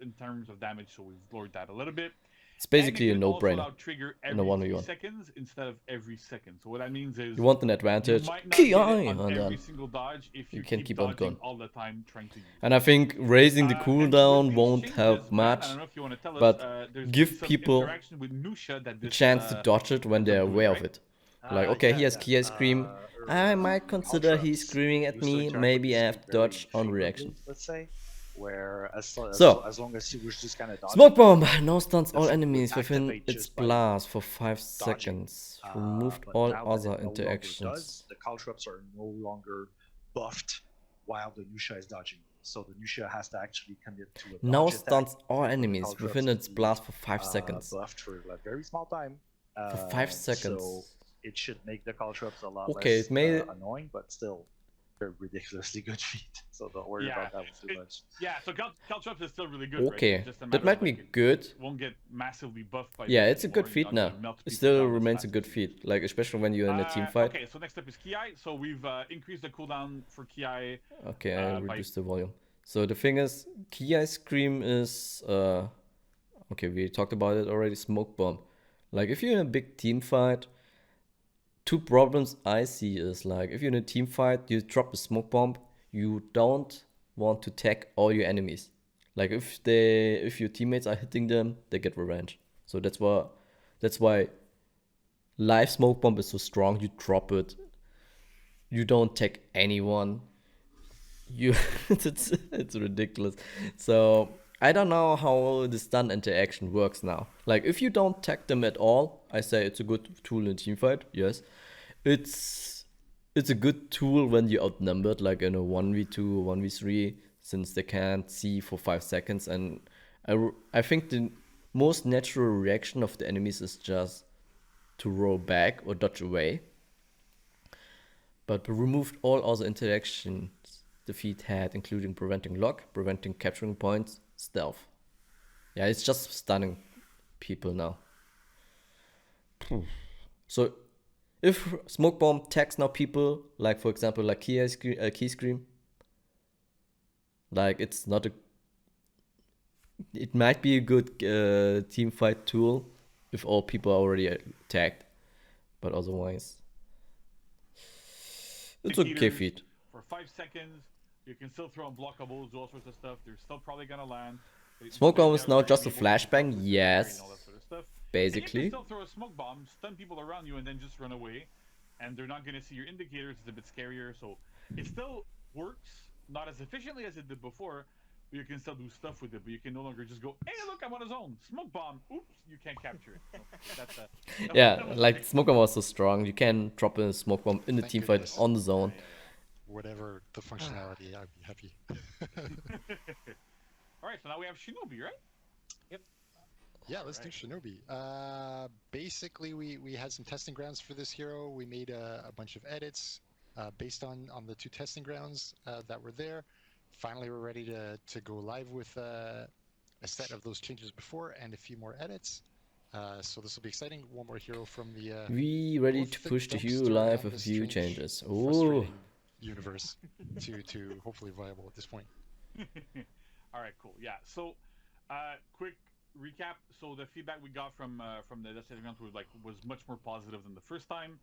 in terms of damage, so we've lowered that a little bit. It's basically a And it can also no-brainer allow trigger in a every 3 1v1. seconds instead of every second. So what that means is You want an you advantage, might not Ki, get it on and every then single dodge if you you can keep on dodging going. all the time trying to use it. And I think raising the And cooldown with these won't changes, help Ryan, much, I don't know if you want to tell us, but there's give been some people interaction with Nusha that the this, chance to dodge it when ends up they're doing, aware right? of it. Like, okay, he has Kia Scream. I might consider he's screaming at me. Maybe I have to dodge on reaction. Let's say, where So, as long as he was just kind of Smoke Bomb now stuns all this would enemies within activate its just by blast for 5 dodging. seconds. Removed But all now that other it no longer interactions. does, the caltrops are no longer buffed while the Nusha is dodging. So the Nusha has to actually commit to a Now dodge attack. stuns all for the enemies caltrops within to its be, blast for 5 seconds. buffed for a very small time. For 5 seconds. So it should make the caltrops a lot Okay, less it made annoying, but still they're ridiculously good feat. So don't worry Yeah, about that one too much. Yeah, so Caltrops is still really good, Okay, right? It's just a that matter might of, be like, good. it won't get massively buffed by Yeah, this it's a anymore, good you're feat not now. gonna melt It people still down as remains a fast as good you feat, like especially when you're in a team fight. Okay, so next up is Ki. So we've increased the cooldown for Ki. Okay, I by reduced the volume. So the thing is, Ki Scream is okay, we talked about it already, Smoke Bomb. Like if you're in a big team fight, 2 problems I see is like if you're in a team fight, you drop a Smoke Bomb, you don't want to tag all your enemies. Like if your teammates are hitting them, they get revenge. So that's why live Smoke Bomb is so strong. You drop it, you don't tag anyone. It's ridiculous. So I don't know how the stun interaction works now. Like if you don't tag them at all, I say it's a good tool in a team fight. Yes, it's a good tool when you're outnumbered, like in a 1v2 or 1v3, since they can't see for 5 seconds. And I think the most natural reaction of the enemies is just to roll back or dodge away. But we removed all other interactions the feat had, including preventing lock, preventing capturing points, stealth. Yeah, it's just stunning people now. So if Smoke Bomb tags now people, like for example, like Key Scream, like it's not a... It might be a good team fight tool if all people are already tagged, but otherwise... It's okay feat. For 5 seconds, you can still throw unblockables, do all sorts of stuff. They're still probably gonna land. Smoke Bomb is now just a flashbang, yes. And Basically. you can still throw a smoke bomb, stun people around you, and then just run away. And they're not gonna see your indicators. It's a bit scarier, so it still works, not as efficiently as it did before. But you can still do stuff with it. But you can no longer just go, "Hey, look, I'm on a zone. Smoke bomb. Oops, you can't capture it." So that's yeah, like Smoke Bomb was so strong. You can drop a Smoke Bomb in the team fight on the zone. Whatever the functionality, I'd be happy. Alright, so now we have Shinobi, right? Yep. Yeah, let's do Shinobi. Basically, we had some testing grounds for this hero. We made a bunch of edits based on the 2 testing grounds that were there. Finally, we're ready to go live with a set of those changes before and a few more edits. So this will be exciting. One more hero from the... we ready to push the hero live with a few changes. Ooh. Universe to hopefully viable at this point. All right, cool. Yeah. So, quick recap. So the feedback we got from the testing grounds was much more positive than the first time.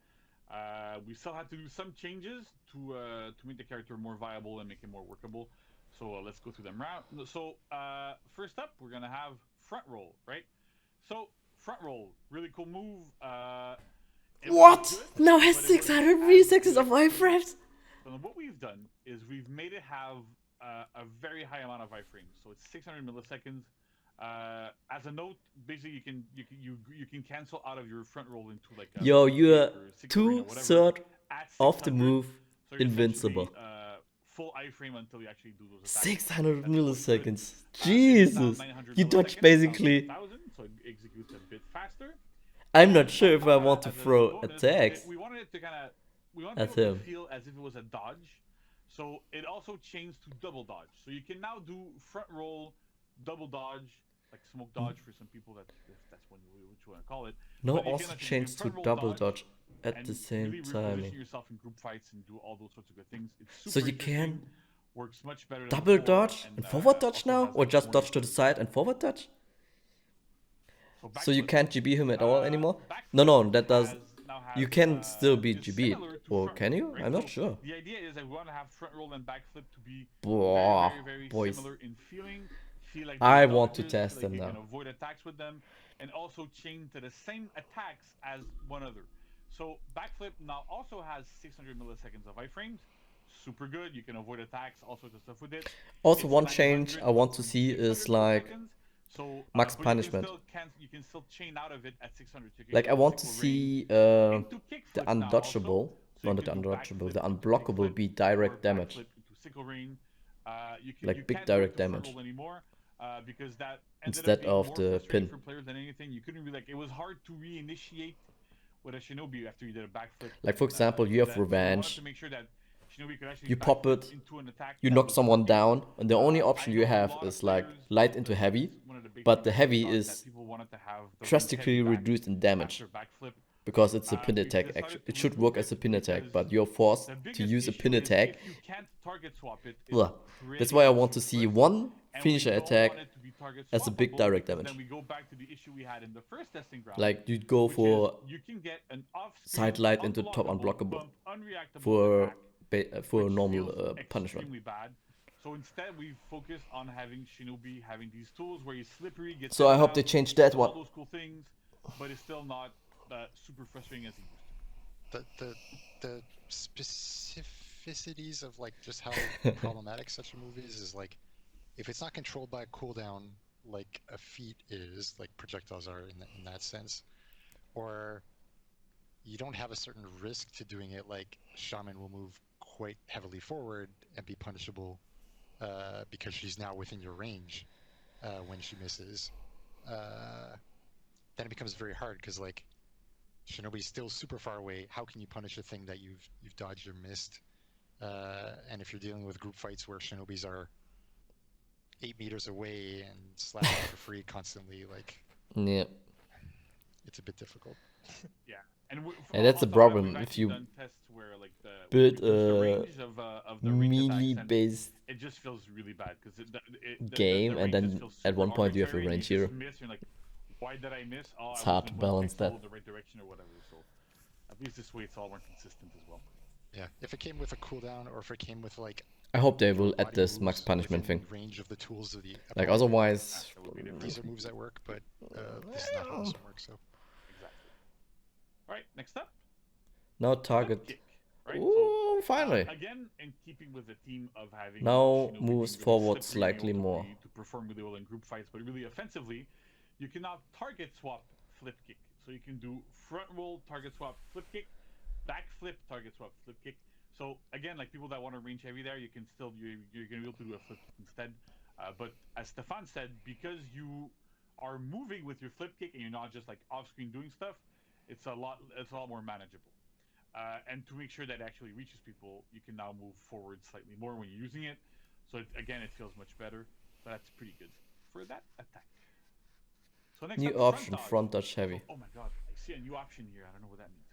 We still had to do some changes to make the character more viable and make it more workable. So let's go through them round. So first up, we're gonna have front roll, right? So front roll, really cool move. What? Good, now has 600 milliseconds of iframes. So what we've done is we've made it have a very high amount of iframes. So it's 600 milliseconds. As a note, basically you can cancel out of your front roll into like a yo, you're 2/3 of the move, so invincible. Full iframe until you actually do those attacks. 600 milliseconds. Jesus, you dodge basically. So it executes a bit faster. I'm not sure if I want to throw attacks We wanted it to kind of at to him. feel as if it was a dodge. So it also changed to double dodge. So you can now do front roll, double dodge, like smoke dodge for some people, that if that's what you want to call it. No, But you also can actually changed to front roll double dodge at and the same really time. reposition yourself in group fights and do all those sorts of good things. It's So super you can interesting, works much better than double before, dodge and forward dodge also now, has, or like, just more dodge to the side and forward dodge? So you backflip. can't GB him at all anymore? No, no, that does. You can still be GB'd, or can you? I'm not sure. The idea is that we want to have front roll and backflip to be Boah, very boys. similar in feeling. Feel like I they're want to dodgers, test feel like them you now. can avoid attacks with them, and also chain to the same attacks as one other. So backflip now also has 600 milliseconds of iframes. Super good. You can avoid attacks, all sorts of stuff with it. Also, It's one change 900 I want to from see 600 is like milliseconds. So, max but punishment. you can still chain out of it at 600. So you can Like, I go want to sickle see range into the kickflip now also. undodgeable, So you not the can do undodgeable, backflip the into unblockable kickflip be or direct damage. backflip into sickle rain. You Like big can't go direct into front damage. roll anymore because that ended Instead up being of more the frustrating pin. for players than anything. You couldn't really, like, it was hard to reinitiate with a Shinobi after you did a backflip. Like, for example, you have So I wanted revenge. to make sure that Shinobi could actually You pop backflip it, into an attack you that knock was someone working. down, and the only option I you know a have lot of is like players, light into heavy, one of the big but the things heavy I thought is that people wanted to have the range drastically heavy back reduced in damage after backflip. because it's a pin We attack. decided Actually, to it should remove work as a it pin attack, because but you're forced the to biggest use a issue pin is attack. if you can't target swap it, it's Ugh. pretty That's why I hard want to to see flip, one and we finisher don't attack want it to be target as a big swappable, direct because damage. then we go back to the issue we had in the first testing ground, Like, you'd go which for is you can get an side off-screen, light into top unblockable, unblockable bump, unreactable for attack, for which normal feels punishment. extremely bad. So instead, we focused on having Shinobi having these tools where he's slippery, gets So I hope out, they change that does one. all those cool things, but it's still not super frustrating as he used to. The specificities of like just how problematic such a move is like if it's not controlled by a cooldown like a feat is, like projectiles are in that sense, or you don't have a certain risk to doing it, like Shaman will move quite heavily forward and be punishable because she's now within your range when she misses, then it becomes very hard because like Shinobi's still super far away. How can you punish a thing that you've dodged or missed? And if you're dealing with group fights where Shinobis are 8 meters away and slashing for free constantly, like Yeah. it's a bit difficult. Yeah, and that's the problem if you where, like, build the a range of the range attacks, and melee-based it just feels really bad because game, the and range then just feels at one super point you have a arbitrary, and range you hero. just miss, you're like, why did I miss? Oh, It's I hard to wasn't balance following that. the right direction or whatever. So at least this way it's all more consistent as well. Yeah, if it came with a cooldown or if it came with like I hope they will add body this max moves punishment within thing. range of the tools of the Like, opponent, otherwise, these are moves that work, but this is not how this works. So Exactly. All right, next up, now flip target. kick. Right? Ooh, So, finally. again, in keeping with the theme of having Now Shinobi moves being really forward slippery, slightly able to more. to perform really well in group fights, but really offensively, you can now target swap flip kick. So you can do front roll, target swap, flip kick, back flip, target swap, flip kick. So again, like people that want to range heavy there, you can still you're gonna be able to do a flip kick instead. But as Stefan said, because you are moving with your flip kick and you're not just like off screen doing stuff, it's a lot more manageable. And to make sure that it actually reaches people, you can now move forward slightly more when you're using it. So it feels much better. So that's pretty good for that attack. So next New up, option, front dodge heavy. Oh my god, I see a new option here. I don't know what that means.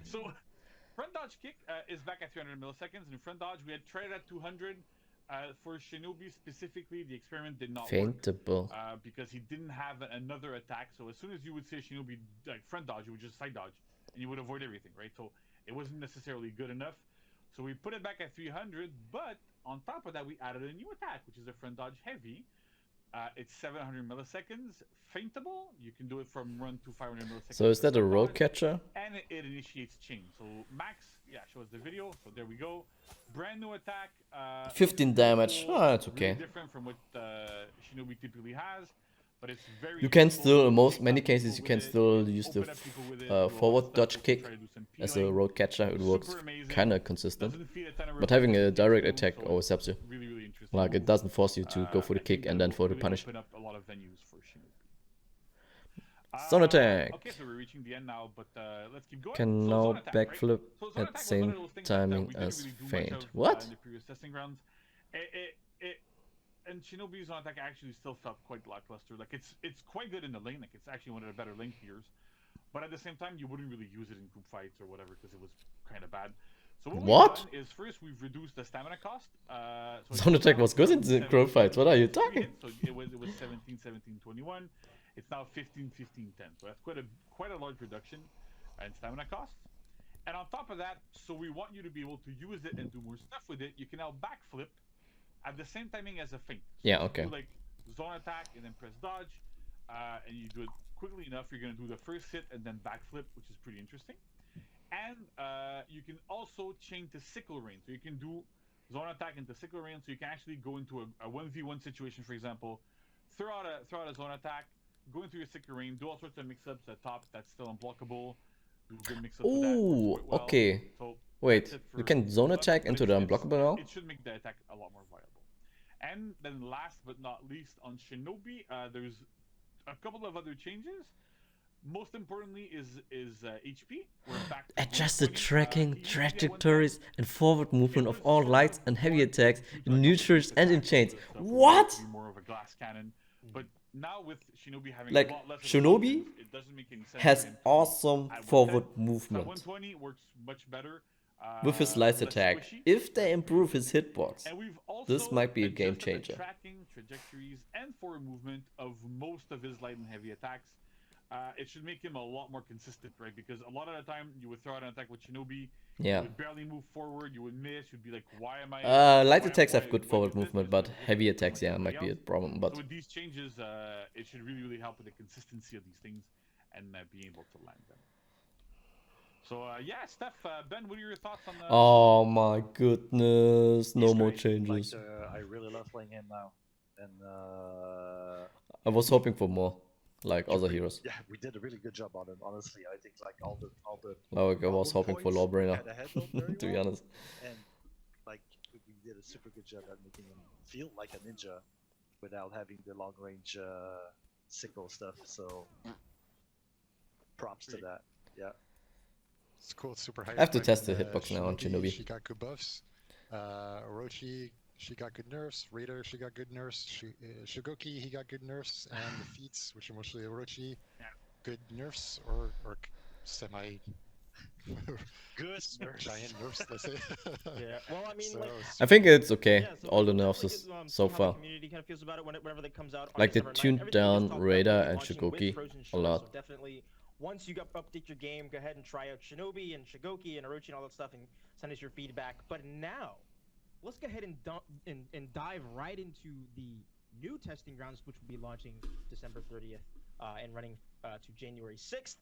So front dodge kick is back at 300 milliseconds. In front dodge, we had tried it at 200. For Shinobi specifically, the experiment did not Feintable. work because he didn't have another attack. So as soon as you would say Shinobi like front dodge, you would just side dodge and you would avoid everything, right? So it wasn't necessarily good enough. So we put it back at 300, but on top of that, we added a new attack, which is a front dodge heavy. It's 700 milliseconds, feintable. You can do it from run to 500 milliseconds. So is that a front road dodge, catcher? and it initiates chain. So max, yeah, shows the video. So there we go. Brand new attack. 15 damage. cool, Oh, that's really okay. different from what Shinobi typically has, but it's very. You can useful. still, in Take most many out people cases, you with can it, still use the open up people with it, do all that forward stuff, dodge also kick try to do some as a peeling. road catcher. It works Super amazing. kind of consistent. Doesn't feed a ton of But having a repetition direct too, attack so always helps you. really, really interesting Like, it move. doesn't force you to go for the I kick think and that then will for the really punish. open up a lot of venues for Shinobi. Zone attack. Okay, so we're reaching the end now, but let's keep going. Can so now zone attack, backflip right? So zone at attack was one same of those things timing that we didn't as really do much feint. of, What? in the previous testing rounds. And Shinobi's zone attack actually still felt quite lackluster. Like it's quite good in the lane. Like it's actually one of the better lane clears. But at the same time, you wouldn't really use it in group fights or whatever because it was kind of bad. So what we've done is first we've reduced the stamina cost. So Zone attack was good in the group fights. What are you talking? So it was 17, 17, 21. It's now 15, 15, 10. So that's quite a large reduction in stamina costs. And on top of that, so we want you to be able to use it and do more stuff with it. You can now backflip at the same timing as a feint. So yeah, okay. You do like zone attack and then press dodge, and you do it quickly enough. You're gonna do the first hit and then backflip, which is pretty interesting. And you can also chain to sickle rain. So you can do zone attack into sickle rain. So you can actually go into a 1v1 situation, for example, throw out a zone attack, go into your sickle rain, do all sorts of mix-ups at top that's still unblockable. Do good mix-ups with that. Ooh, Well. okay. So wait, you can zone attack into the unblockable now? It should make the attack a lot more viable. And then last but not least, on Shinobi, there's a couple of other changes. Most importantly is HP. We're back to Adjusted tracking, trajectories, and forward movement of all lights and heavy attacks in neutrals and in chains. What? More of a glass cannon, but now with Shinobi having like a lot less Shinobi it doesn't make any sense has awesome forward movement. 120 works much better with his slice attack. If they improve his hitbox, this might be a game changer. Tracking, trajectories, and forward movement of most of his light and heavy attacks. It should make him a lot more consistent, right? Because a lot of the time you would throw out an attack with Shinobi, you would barely move forward, you would miss, you'd be like, why am I... light attacks have good forward movement, but heavy attacks, yeah, might be a problem. But so with these changes, it should really help with the consistency of these things and being able to land them. So yeah, Steph, Ben, what are your thoughts on the... Oh my goodness, no more great. changes. Like, I really love playing him now, and I was hoping for more, like other heroes. Yeah, we did a really good job on him. Honestly, I think like all the. Like I was hoping for Lawbringer, to be honest. And like we did a super good job at making him feel like a ninja, without having the long range sickle stuff. So props to that. Yeah. It's cool. It's super high. I have to test the hitbox now on Shinobi. She got good buffs. Orochi, she got good nerfs. Raider, she got good nerfs. Shigoki, he got good nerfs. And the feats, which are mostly Orochi, good nerfs or semi good giant nerfs, let's say. Yeah. Well, I mean, like, I think it's okay. yeah, so all the like, nerfs so how far. the community kind of feels about it whenever that comes out. Like they December 9th. tuned Everything we just down talked about Raider will be and launching with Shigoki Frozen a Shore, lot. So definitely, once you update your game, go ahead and try out Shinobi and Shigoki and Orochi and all that stuff, and send us your feedback. But now, let's go ahead and dive right into the new testing grounds, which will be launching December 30th and running to January 6th.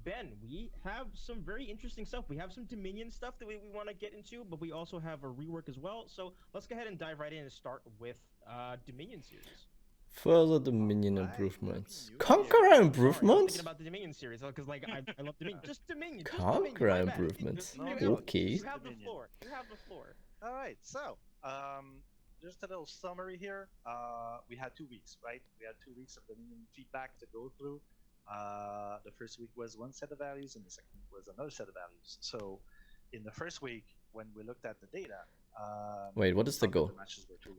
Ben, we have some very interesting stuff. We have some Dominion stuff that we want to get into, but we also have a rework as well. So let's go ahead and dive right in and start with Dominion series. Further Dominion improvements. Conqueror improvements? Thinking about the Dominion series, because like I love Dominion. Just Dominion. Conqueror improvements. Okay. You have the floor. You have the floor. All right, so just a little summary here. We had 2 weeks, right? We had 2 weeks of Dominion feedback to go through. The first week was one set of values, and the second week was another set of values. So, in the first week, when we looked at the data, wait, what is the goal?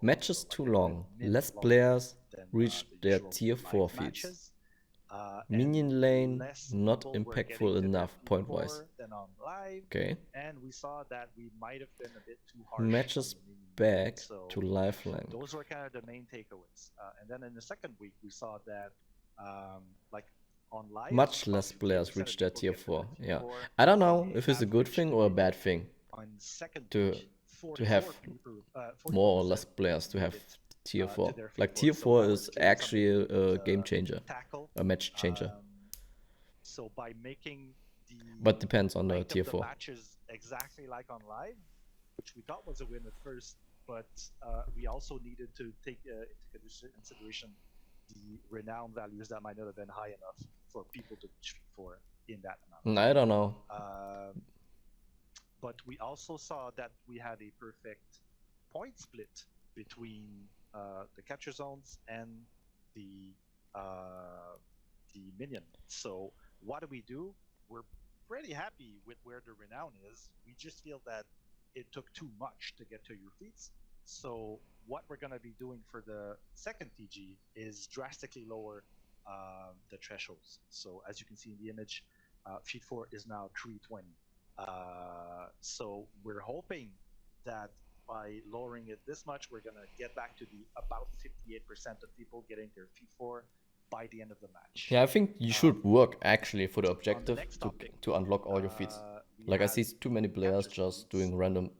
Matches too long. Less players reach their tier 4 feeds. Minion lane not impactful enough point wise. Okay. And we saw that we might have been a bit too harsh. Matches back to life length. Those were kind of the main takeaways. And then in the second week, we saw that like on live, much less players reach their tier 4. Yeah. I don't know if it's a good thing or a bad thing to have more or less players to have tier 4. Like tier 4 is actually a game changer, a match changer. So by making the but depends on the tier 4 matches exactly like on live, which we thought was a win at first, but we also needed to take into consideration the renown values that might not have been high enough for people to shoot for in that amount. I don't know. But we also saw that we had a perfect point split between the capture zones and the minion. So what do? We're pretty happy with where the renown is. We just feel that it took too much to get to your fleets. So what we're going to be doing for the second TG is drastically lower the thresholds. So as you can see in the image, feed 4 is now 320. So we're hoping that by lowering it this much, we're going to get back to the about 58% of people getting their feed 4 by the end of the match. Yeah, I think you should work actually for the objective to unlock all your feats. Like I see too many players just doing random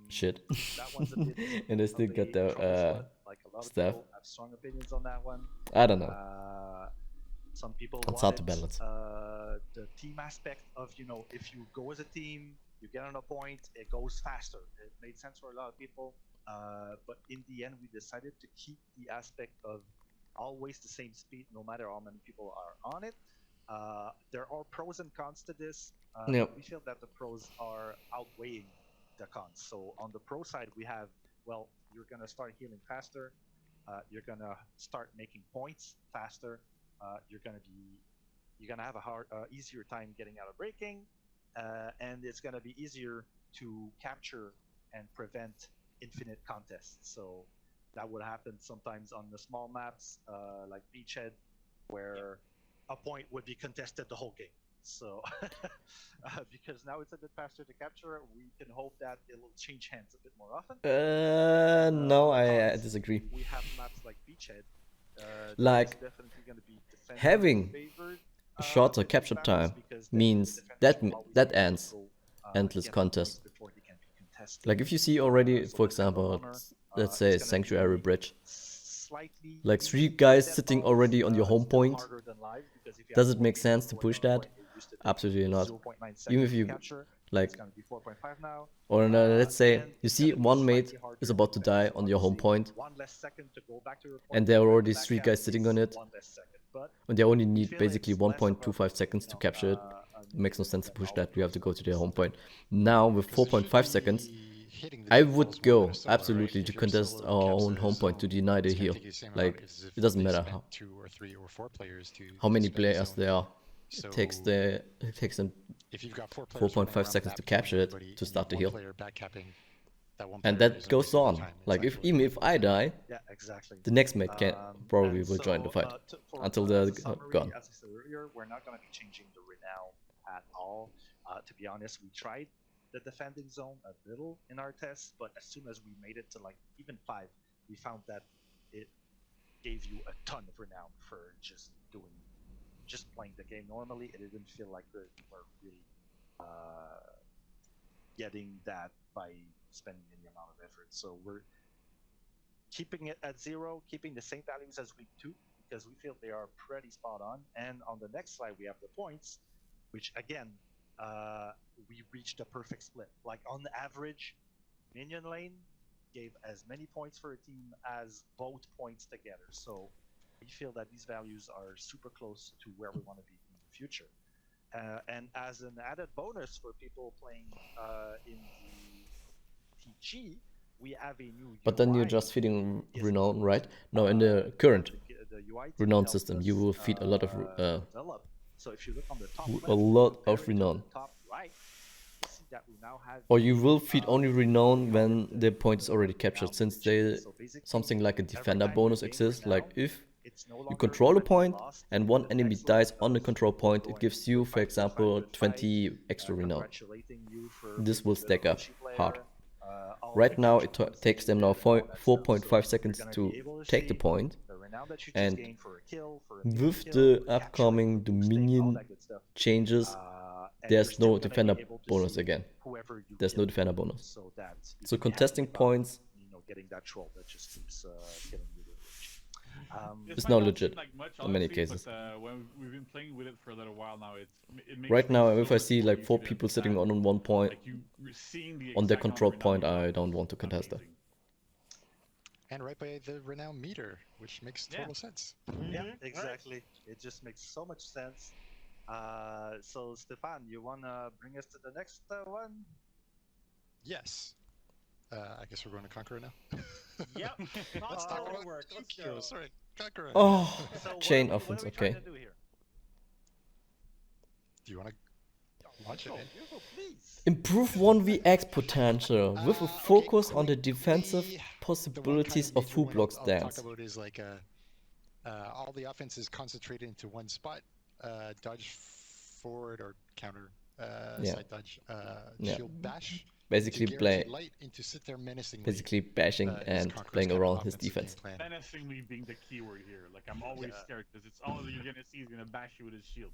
shit, That one's a bit and they still of get a their trouble spot. Like a lot of stuff. people have strong opinions on that one. I don't know. Some people It's hard to wanted, balance. the team aspect of, if you go as a team, you get on a point, it goes faster. It made sense for a lot of people, but in the end, we decided to keep the aspect of always the same speed, no matter how many people are on it. There are pros and cons to this. Yep. We feel that the pros are outweighing the cons. So on the pro side, we have, well, you're gonna start healing faster. You're gonna start making points faster. You're gonna have a easier time getting out of breaking, and it's gonna be easier to capture and prevent infinite contests. So that would happen sometimes on the small maps, like Beachhead, where a point would be contested the whole game. So because now it's a bit faster to capture, we can hope that it will change hands a bit more often. No, I disagree. We have maps like Beachhead. Like, definitely going to be having favored, shorter capture time means that ends endless contest. Like if you see already, for example, let's say Sanctuary Bridge, like 3 guys sitting already on your home point, does it make sense to push that? Absolutely not. Even if you like, or no, let's say you see one mate is about to die on your home point, and there are already 3 guys sitting on it, and they only need basically 1.25 seconds to capture it. It makes no sense to push that. You have to go to their home point. Now with 4.5 seconds, I would go absolutely to contest our own home point to deny the heal. Like, it doesn't matter how many players there are. It takes them 4.5 seconds to capture it to start the heal. And that goes on. Like even if I die, the next mate can probably will join the fight until they're gone. As I said earlier, we're not going to be changing the renown at all. To be honest, we tried the defending zone a little in our tests, but as soon as we made it to like even 5, we found that it gave you a ton of renown for just playing the game normally. It didn't feel like we were really getting that by spending any amount of effort. So we're keeping it at 0, keeping the same values as week 2, because we feel they are pretty spot on. And on the next slide, we have the points, which again, we reached a perfect split. Like on average, minion lane gave as many points for a team as both points together. So we feel that these values are super close to where we want to be in the future. And as an added bonus for people playing in the TG, we have a new But then you're just feeding renown, right? No, in the current renown system, you will feed a lot of so if you look on the top renown. top right, you see that we now have Or you will feed only renown when the point is already captured, since something like a defender bonus exists. Like if you control a point and one enemy dies on the control point, it gives you, for example, 20 extra renown. This will stack up hard. Right now it takes them now 4.5 seconds to take the point, and with the upcoming Dominion changes, there's no defender bonus again. There's no defender bonus. So contesting points it's not legit in many cases. But, when we've been playing with it for a little while now, it makes right now, sense if I see like 4 people sitting on one point, on their control point, I don't want to contest that. And right by the renown meter, which makes total sense. Yeah, exactly. It just makes so much sense. So Stefan, you wanna bring us to the next one? Yes. I guess we're going to Conqueror now. Yep. Let's talk about Rework. Tokyo. Sorry, Conqueror. Oh, So chain what offense. are we Okay. trying to do here? Do you want to launch it? Please. Improve 1vx potential with a focus on the defensive quickly, possibilities the one of kind full of major block one I'll talk stance. about is like all the offense is concentrated into one spot. Dodge forward or counter, Yeah. side dodge, Yeah. shield bash. Basically into play, guaranteed light, into sit there menacingly. basically bashing is and Conqueror's playing kind of around his offensive defense. game plan. Menacingly being the keyword here. Like I'm always scared because it's all you're gonna see is gonna bash you with his shield.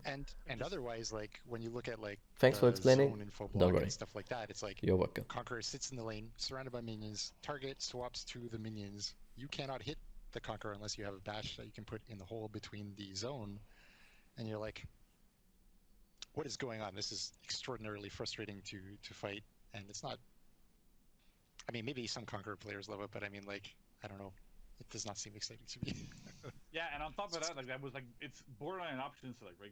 And otherwise, like when you look at like Thanks for the explaining. zone info Don't block worry. and stuff like that, it's like You're welcome. Conqueror sits in the lane, surrounded by minions, target swaps to the minions. You cannot hit the Conqueror unless you have a bash that you can put in the hole between the zone. And you're like, what is going on? This is extraordinarily frustrating to fight, and it's not. I mean, maybe some Conqueror players love it, but I mean, like, I don't know. It does not seem exciting to me. Yeah, and on top of that, like that was like it's borderline an option select, right?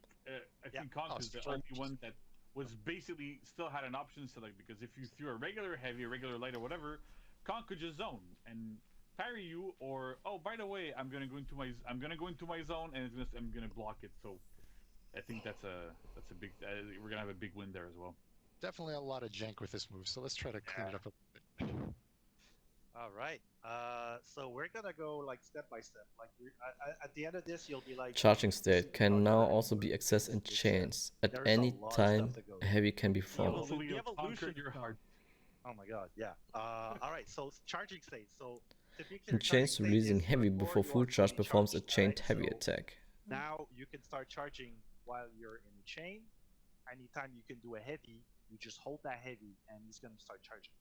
I think Conk is the only one that was basically still had an option select because if you threw a regular heavy, a regular light, or whatever, Conk could just zone and parry you, or oh, by the way, I'm gonna go into my zone and I'm gonna block it. So I think that's a big. We're gonna have a big win there as well. Definitely a lot of jank with this move, so let's try to clean it up a little bit. All right. So we're gonna go like step by step. Like at the end of this, you'll be like. Charging state can now also be accessed in chains. At any time, a heavy can be formed. Hopefully you'll conquer your heart. Oh my god, yeah. All right, so charging state. So In chains, releasing heavy before full charge performs a chained heavy attack. Now you can start charging while you're in the chain. Anytime you can do a heavy, you just hold that heavy and he's gonna start charging.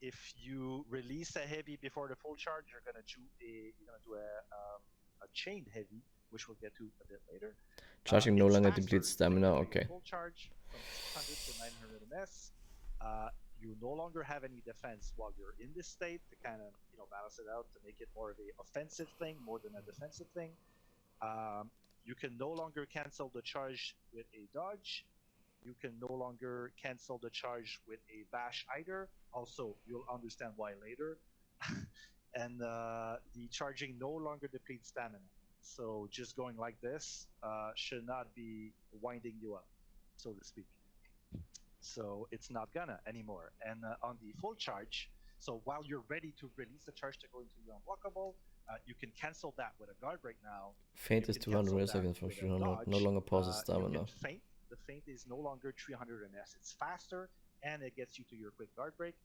If you release a heavy before the full charge, you're gonna do a chained heavy, which we'll get to a bit later. Charging no longer depletes stamina. Okay. Full charge from 600 to 900 ms. You no longer have any defense while you're in this state to kind of balance it out to make it more of a offensive thing more than a defensive thing. You can no longer cancel the charge with a dodge. You can no longer cancel the charge with a bash either. Also, you'll understand why later. And the charging no longer depletes stamina. So just going like this should not be winding you up, so to speak. So it's not gonna anymore. And on the full charge, so while you're ready to release the charge to go into the unblockable, you can cancel that with a guard break now. Feint is 200 milliseconds for 300, no longer pauses stamina. Feint. The feint is no longer 300 ms. It's faster, and it gets you to your quick guard break,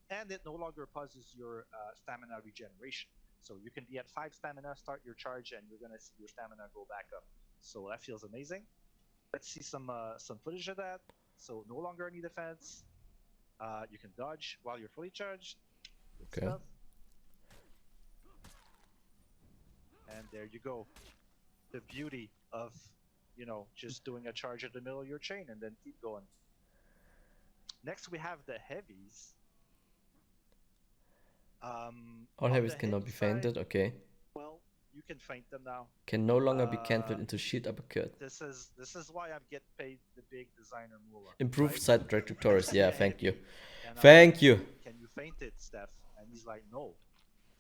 and it no longer pauses your stamina regeneration. So you can be at 5 stamina, start your charge, and you're gonna see your stamina go back up. So that feels amazing. Let's see some footage of that. So no longer any defense. You can dodge while you're fully charged. Good stuff. And there you go. The beauty of just doing a charge at the middle of your chain and then keep going. Next we have the heavies. All heavies cannot be feinted, okay. Well, you can feint them now. Can no longer be cancelled into shield uppercut. This is why I get paid the big designer moolah. Improved side trajectories, yeah, thank you. And Thank you. Can you feint it, Steph? And he's like, no.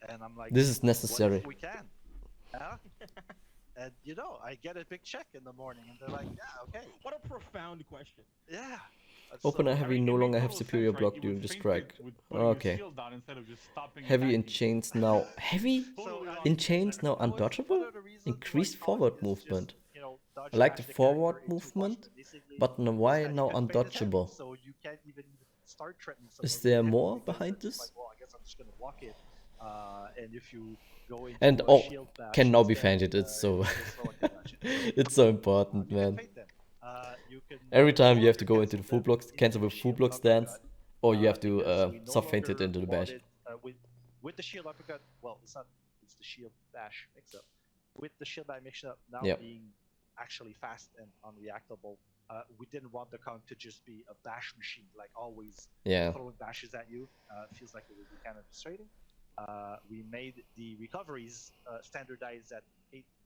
And I'm like, this is necessary. What if we can? Yeah? And I get a big check in the morning, and they're like, "Yeah, okay." What a profound question. Yeah. Opener heavy no longer have superior block during the strike. Okay. Heavy in chains now. Heavy in chains now undodgeable? Increased forward movement. I like the forward movement, but why now undodgeable? So you can't even start threatening. Is there more behind this? Like, well, I guess I'm just gonna block it. And if you go into and a shield bash, can now be feinted. It's so it's so important, man. Every time you have to go into the full block, cancel with full block stance, or you have to soft feint it into the bash. With the shield uppercut, well, it's the shield bash mix up. With the shield bash mix up now being actually fast and unreactable, we didn't want the count to just be a bash machine, like always throwing bashes at you. Feels like it would be kind of frustrating. We made the recoveries standardized at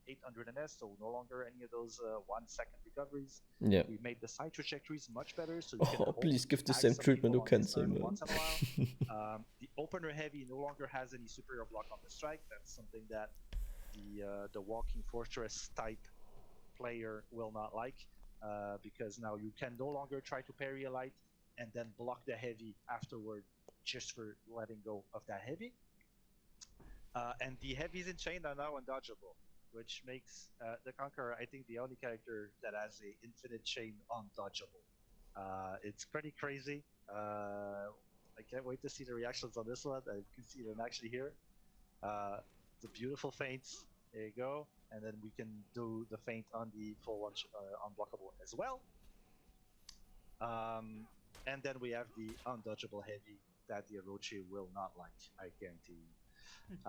800 ms, so no longer any of those 1 second recoveries. Yeah. We made the side trajectories much better, so you can please give the same treatment to cancel, man. Once in a while. The opener heavy no longer has any superior block on the strike. That's something that the walking fortress type player will not like, because now you can no longer try to parry a light and then block the heavy afterward just for letting go of that heavy. And the heavies in chain are now undodgeable, which makes the Conqueror, I think, the only character that has a infinite chain undodgeable. It's pretty crazy. I can't wait to see the reactions on this one. I can see them actually here. The beautiful feints. There you go. And then we can do the feint on the full one unblockable as well. And then we have the undodgeable heavy that the Orochi will not like, I guarantee you.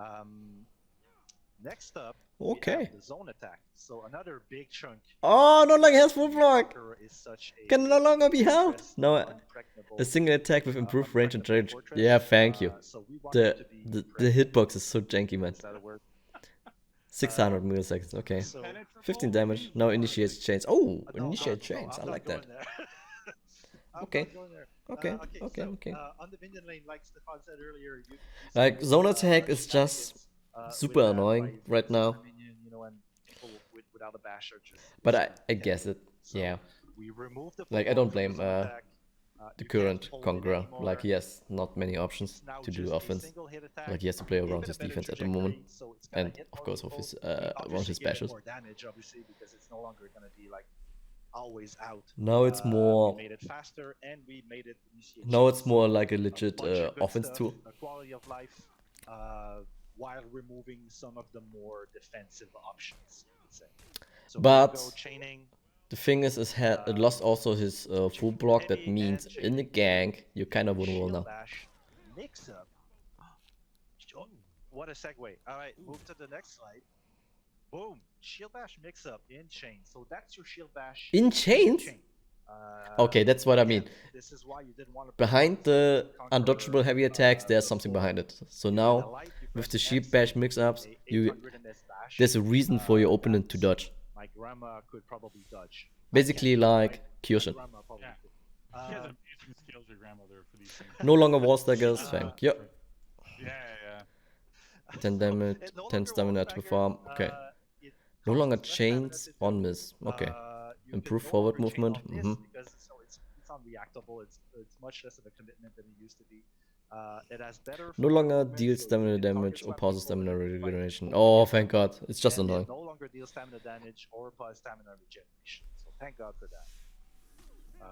Next up, Okay. we have the zone attack. So another big chunk. Oh, no longer has full block. Conqueror is such a Can no longer be held. compressed, No, unpregnable, a single attack with improved range and range. fortress. Yeah, thank you. So we want it The to be hitbox is so janky, man. Is that a word? 600 milliseconds. Okay. So, 15 damage. Now initiates chains. Oh, no, initiate no, chains. I'm I not like that. going there. I'm Okay. not going there. Okay. Okay. So, Okay. on the minion lane, like Stefan said earlier, you Like see, zone attack is just with super that annoying by right now. minion, you know, and people without a bash are just. But I guess it. So Yeah. we remove the Like I don't from blame zone attack. the You can't current hold it Conqueror. anymore. Like he has not many options It's now to do just a offense. single hit attack, Like he has to play around even his a better defense at the trajectory, moment, so it's gonna and hit of more course of people. his We around obviously his give it specials. more damage, obviously, because it's no longer gonna be like always out. Now it's more. We made it faster, and we made it initiate. Now it's chains. more So like a a legit bunch of good offense stuff, tool. a quality of life, while removing some of the more defensive options, you could say. So But go chaining. the thing is, it lost also his full block. That means in the gank, you're kind of vulnerable Shield now. bash mix up. Oh, what a segue. All right, move to the next slide. Boom. Shield bash mix up in chain. So that's your shield bash In chains? chain. Okay, that's what I mean. This is why you didn't want to Behind the Conqueror, undodgeable heavy attacks, there's something before. behind it. So You now, hit a light, you with press the sheep X, bash mix-ups, a you 800 MS bash. there's a reason for your opponent to that's- dodge. My grandma could probably dodge. Basically, like Kyoshin. My grandma probably Yeah. could. She has amazing skills, your grandmother, for these things. No longer wall staggers, thank you. Yeah. 10 damage, It no 10 longer stamina wall to staggers, perform. Okay. it No longer costs less stamina chains to do. on miss. Okay. You Improve can no forward longer chain movement. on this Mhm. because so it's unreactable. It's much less of a commitment than it used to be. It has better. No forward longer movement, deals so you stamina can target damage or swap pauses people stamina and fight regeneration. people Oh, against thank them. god. It's just And annoying. it no longer deals stamina damage or pause stamina regeneration. So thank God for that.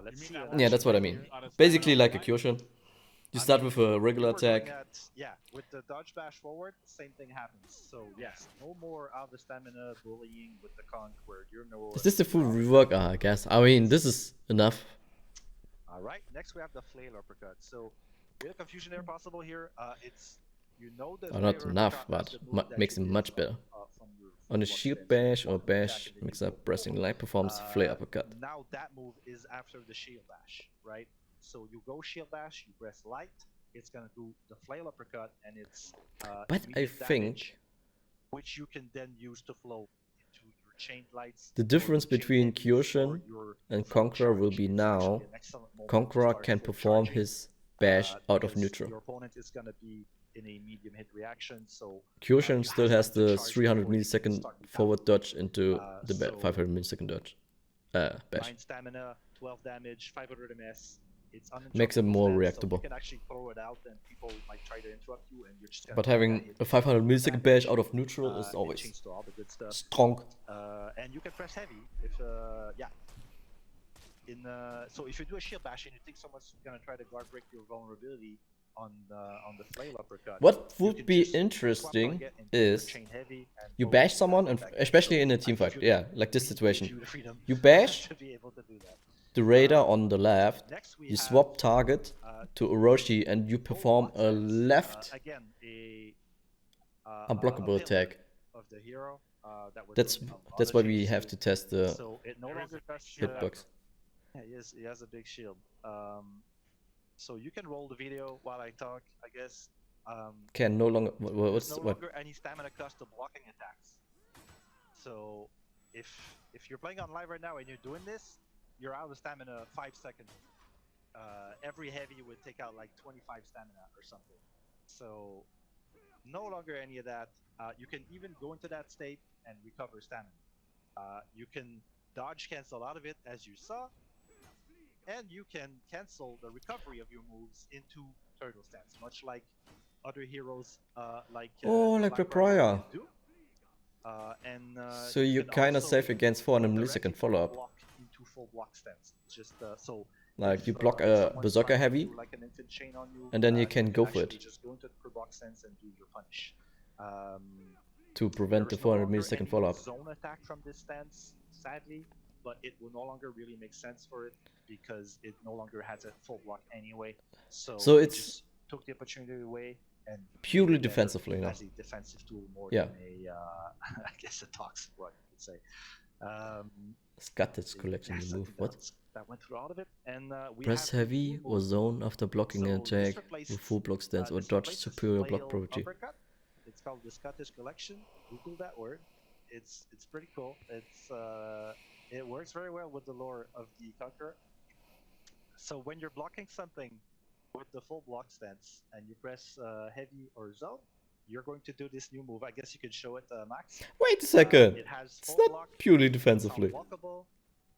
Let's see. Yeah, that's what I mean. Basically like a Kyoshin. You start with a regular attack. Yeah, with the dodge bash forward, same thing happens. So yes, no more out of stamina bullying with the conk where you're no. Is this the full rework? Ah, I guess. I mean, this is enough. All right. Next we have the flail uppercut. So a bit of confusion there possible here. It's you know that. Or not enough, but makes it much better. On a shield bash or bash, mix up pressing light performs flare uppercut. Now that move is after the shield bash, right? So you go shield bash, you press light, it's gonna do the flail uppercut, and it's. But I immediate think damage, which you can then use to flow into your chain lights. the difference between Kyoshin and Conqueror will be now Conqueror can perform his bash out of neutral. Your opponent is gonna be in a medium hit reaction, so Kyoshin you still have has time to the charge 300 before you can millisecond start the forward down. dodge into the So 500 millisecond dodge. Bash. 9 stamina, 12 damage, 500 MS. It's Makes it uninterruptible more stance, reactable. So you can actually throw it out, and people might try to interrupt you, and you're just gonna But take that having hit a 500 millisecond damage. bash out of neutral is It always chains to all the good stuff. strong. And you can press heavy if yeah. So if you do a shield bash and you think someone's gonna try to guard break your vulnerability on the flail uppercut. What you would can be just swap interesting target and do your is chain heavy and you go bash with someone, that and attack. especially So in a I team give fight, you yeah, the- like this give situation. you the freedom You bash to be able to do that. the Raider on the left, Next we you have, swap target to Orochi, and you perform a left again unblockable pillar attack. of the hero. That we're That's doing a lot that's of why we changes have to test the So it no longer does hitbox. Yeah, he has a big shield. So you can roll the video while I talk, I guess. Can no longer. There's What's no what? longer any stamina cost to blocking attacks. So if you're playing on live right now and you're doing this, you're out of stamina 5 seconds. Every heavy would take out like 25 stamina or something. So no longer any of that. You can even go into that state and recover stamina. You can dodge cancel out of it, as you saw, and you can cancel the recovery of your moves into turtle stance, much like other heroes like like Black Papaya. Rider can do. So you're can kind of also safe against 400 go millisecond directly follow-up. block into full block stance. Just so Like if, you block if a someone's Berserker trying to heavy, do like an infant chain on you, and then you can go for actually it just go into per block stance and do your punish. to prevent the There is no 400 longer millisecond any follow-up. zone attack from this stance, sadly, but it will no longer really make sense for it because it no longer has a full block anyway. So So it it's just took the opportunity away and purely made it better defensively now. as a defensive tool more Yeah. than a I guess a toxic one, you could say. Scottish collection Yes, I remove. think What? that went through all of it, and we Press have heavy new or moves. zone after blocking So an this attack replaced, with full block stance or this dodge replaces superior block flail property. uppercut. It's called the Scottish Collection. Google that word. It's pretty cool. It works very well with the lore of the Conqueror. So when you're blocking something with the full block stance and you press heavy or zone, you're going to do this new move. I guess you could show it, Max. Wait a second. It has It's full not block, purely it's defensively. unblockable.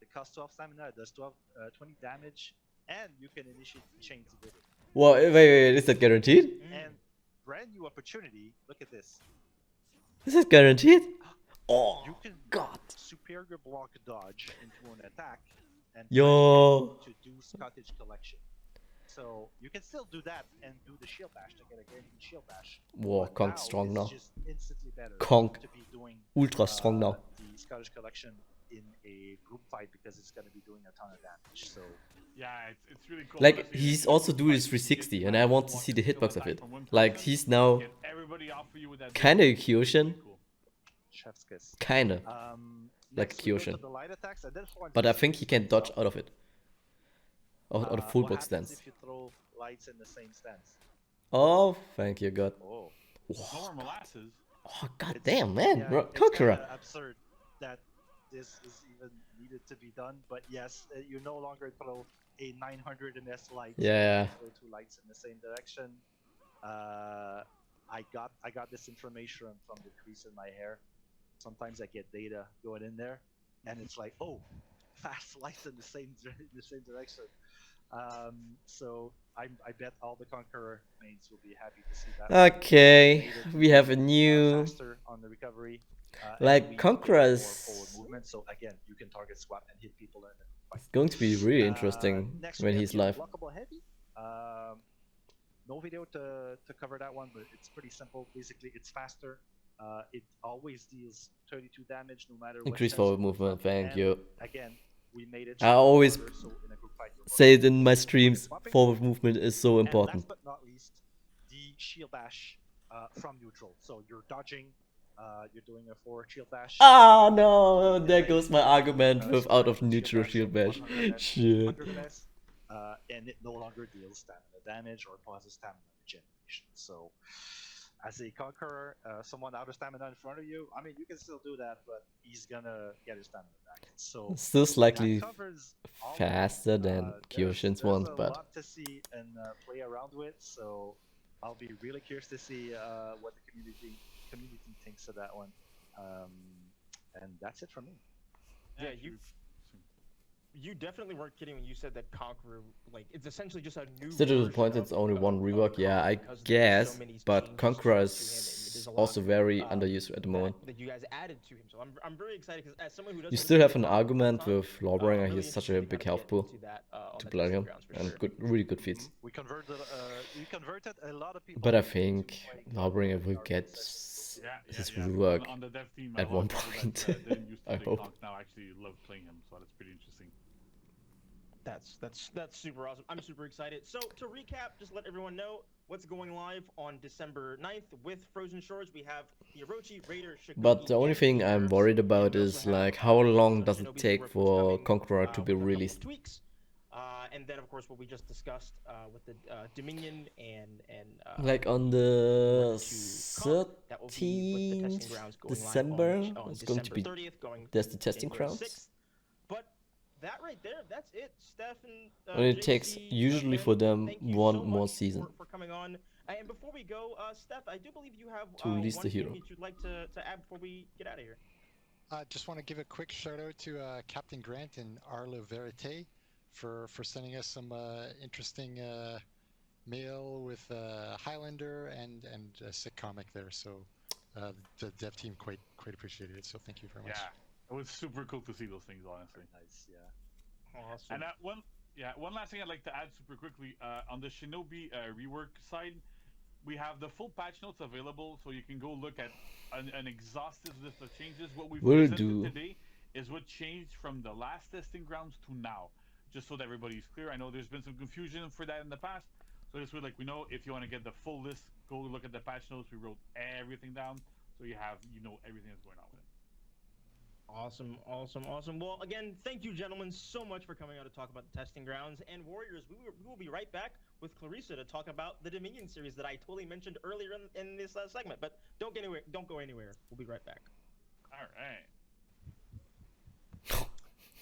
It costs 12 stamina. It does 20 damage, and you can initiate chains with it. Well, wait, is that guaranteed? And brand new opportunity. Look at this. Is that guaranteed? Oh, You can God. superior block dodge into an attack and Yo. to do Scottish Collection. So you can still do that and do the shield bash to get a guaranteed shield bash. Whoa, But Conk strong it's now. just instantly better Conk to be doing ultra strong now. the Scottish Collection in a group fight because it's going to be doing a ton of damage. So Yeah, it's really cool. Like, Honestly, he's it's also just doing like his 360, get and I want to see the hitbox of it. Like, he's now get everybody off of you with that kinda a big- Kyoshin. cool. chef's kiss. Kinda. Like Next we go to Kyoshin. the light attacks. I did want But to I think he can dodge out of it. Out of full what block happens stance. if you throw lights in the same stance? Oh, thank you, God. Oh. No more molasses. Oh, god damn, man. Yeah, Bro, it's Conqueror. kinda absurd that this is even needed to be done, but yes, you no longer throw a 900 ms light. Yeah. You throw two lights in the same direction. I got this information from the crease in my hair. Sometimes I get data going in there, and it's like, oh, fast lights in the same direction. So I bet all the Conqueror mains will be happy to see that. Okay, we have a new... Faster on the recovery. Like, and we Conqueror get more is- forward movement. So again, you can target swap and hit people in the fight. It's going to be really interesting Next when we he's have live. the Blockable Heavy. No video to cover that one, but it's pretty simple. Basically, it's faster. It always deals 32 damage no matter what. Increase stance forward you go movement, from. thank And you. Again, we made it. I always harder, so in a group fight, you're more say it in my likely to streams, swapping. forward movement is so And important. last but not least, the shield bash from neutral. So you're dodging, you're doing a forward shield bash. Ah, no, there goes my argument with out of neutral shield bash. Shit. And it no longer deals stamina damage or pauses stamina regeneration. So, as a Conqueror, someone out of stamina in front of you, I mean, you can still do that, but he's gonna get his stamina back. So, Still slightly that covers all of it. faster than There's Kyoshin's ones, a but lot to see and play around with. So, I'll be really curious to see what the community thinks of that one. And that's it from me. Yeah, you definitely weren't kidding when you said that Conqueror, like, it's essentially just a new. still to the version point of it's only one Conqueror rework, yeah, I because there's guess, so many but changes Conqueror to is him, and there's a lot, also very underused at the moment. that you guys added to him. So I'm very excited because as someone who doesn't You still have an play Conqueror argument all the time, with Lawbringer, I'm really he's such a interested to big kinda health get pool into that, on to the play him, testing grounds for and sure. good, really good feats. We converted a lot of people. But I into think playing Lawbringer will Conqueror get sessions. his On rework the dev team, at a lot one of people point. that didn't used to I play hope. Conk now actually love playing him, so that's pretty interesting. That's super awesome. I'm super excited. So to recap, just let everyone know what's going live on December 9th with Frozen Shores. We have the Orochi, Raider, Shikoki, But the only and thing I'm Reworks. worried And about we is also have, like how long does Shinobi it take Reworks for coming, Conqueror to be with a couple of released? tweaks. And then of course what we just discussed with the Dominion and Like on the that will be with the testing 13th grounds going live December, on it's going to December be 30th, going there's the testing January crowns. 6th. But that right there, that's it. Steph and And it takes JC, usually Ben, for them thank you one so more much season. for coming on. And before we go, Steph, I do believe you have To release one the thing hero. that you'd like to add before we get out of here. Just want to give a quick shout out to Captain Grant and Arlo Verite for sending us some interesting mail with Highlander and a sick comic there. So the dev team quite appreciated it. So thank you very much. Yeah, it was super cool to see those things, honestly. Nice, yeah. Awesome. And one last thing I'd like to add super quickly on the Shinobi rework side. We have the full patch notes available, so you can go look at an exhaustive list of changes. What we've presented today is what changed from the last testing grounds to now, just so that everybody's clear. I know there's been some confusion for that in the past, so this way, like, we know if you want to get the full list, go look at the patch notes. We wrote everything down, so you know everything that's going on with it. Awesome. Well, again, thank you, gentlemen, so much for coming out to talk about the testing grounds. And Warriors, we will be right back with Clarissa to talk about the Dominion series that I totally mentioned earlier in this segment. But don't go anywhere. We'll be right back. All right.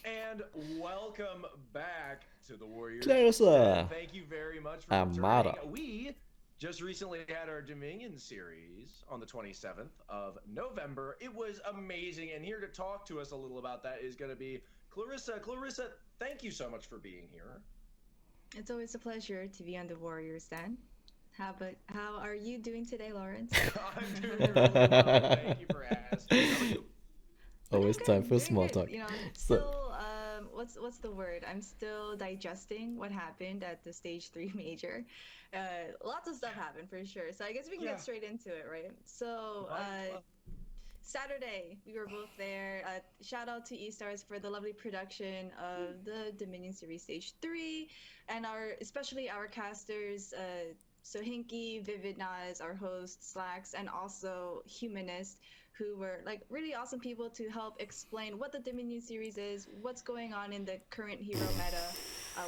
And welcome back to the Warriors. Clarissa. Thank you very much for Amara. returning. We just recently had our Dominion series on the 27th of November. It was amazing, and here to talk to us a little about that is going to be Clarissa. Clarissa, thank you so much for being here. It's always a pleasure to be on the Warriors, Dan. How are you doing today, Lawrence? I'm doing really well. Thank you for asking. How are you? Always time for small talk. You know, still, what's the word? I'm still digesting what happened at the Stage 3 major. Lots of stuff happened for sure. So I guess we can get straight into it, right? So Saturday, we were both there. Shout out to eStars for the lovely production of the Dominion Series Stage 3, and especially our casters, Sohinki, Vivid Naz, our host, Slacks, and also Humanist, who were like really awesome people to help explain what the Dominion series is, what's going on in the current hero meta.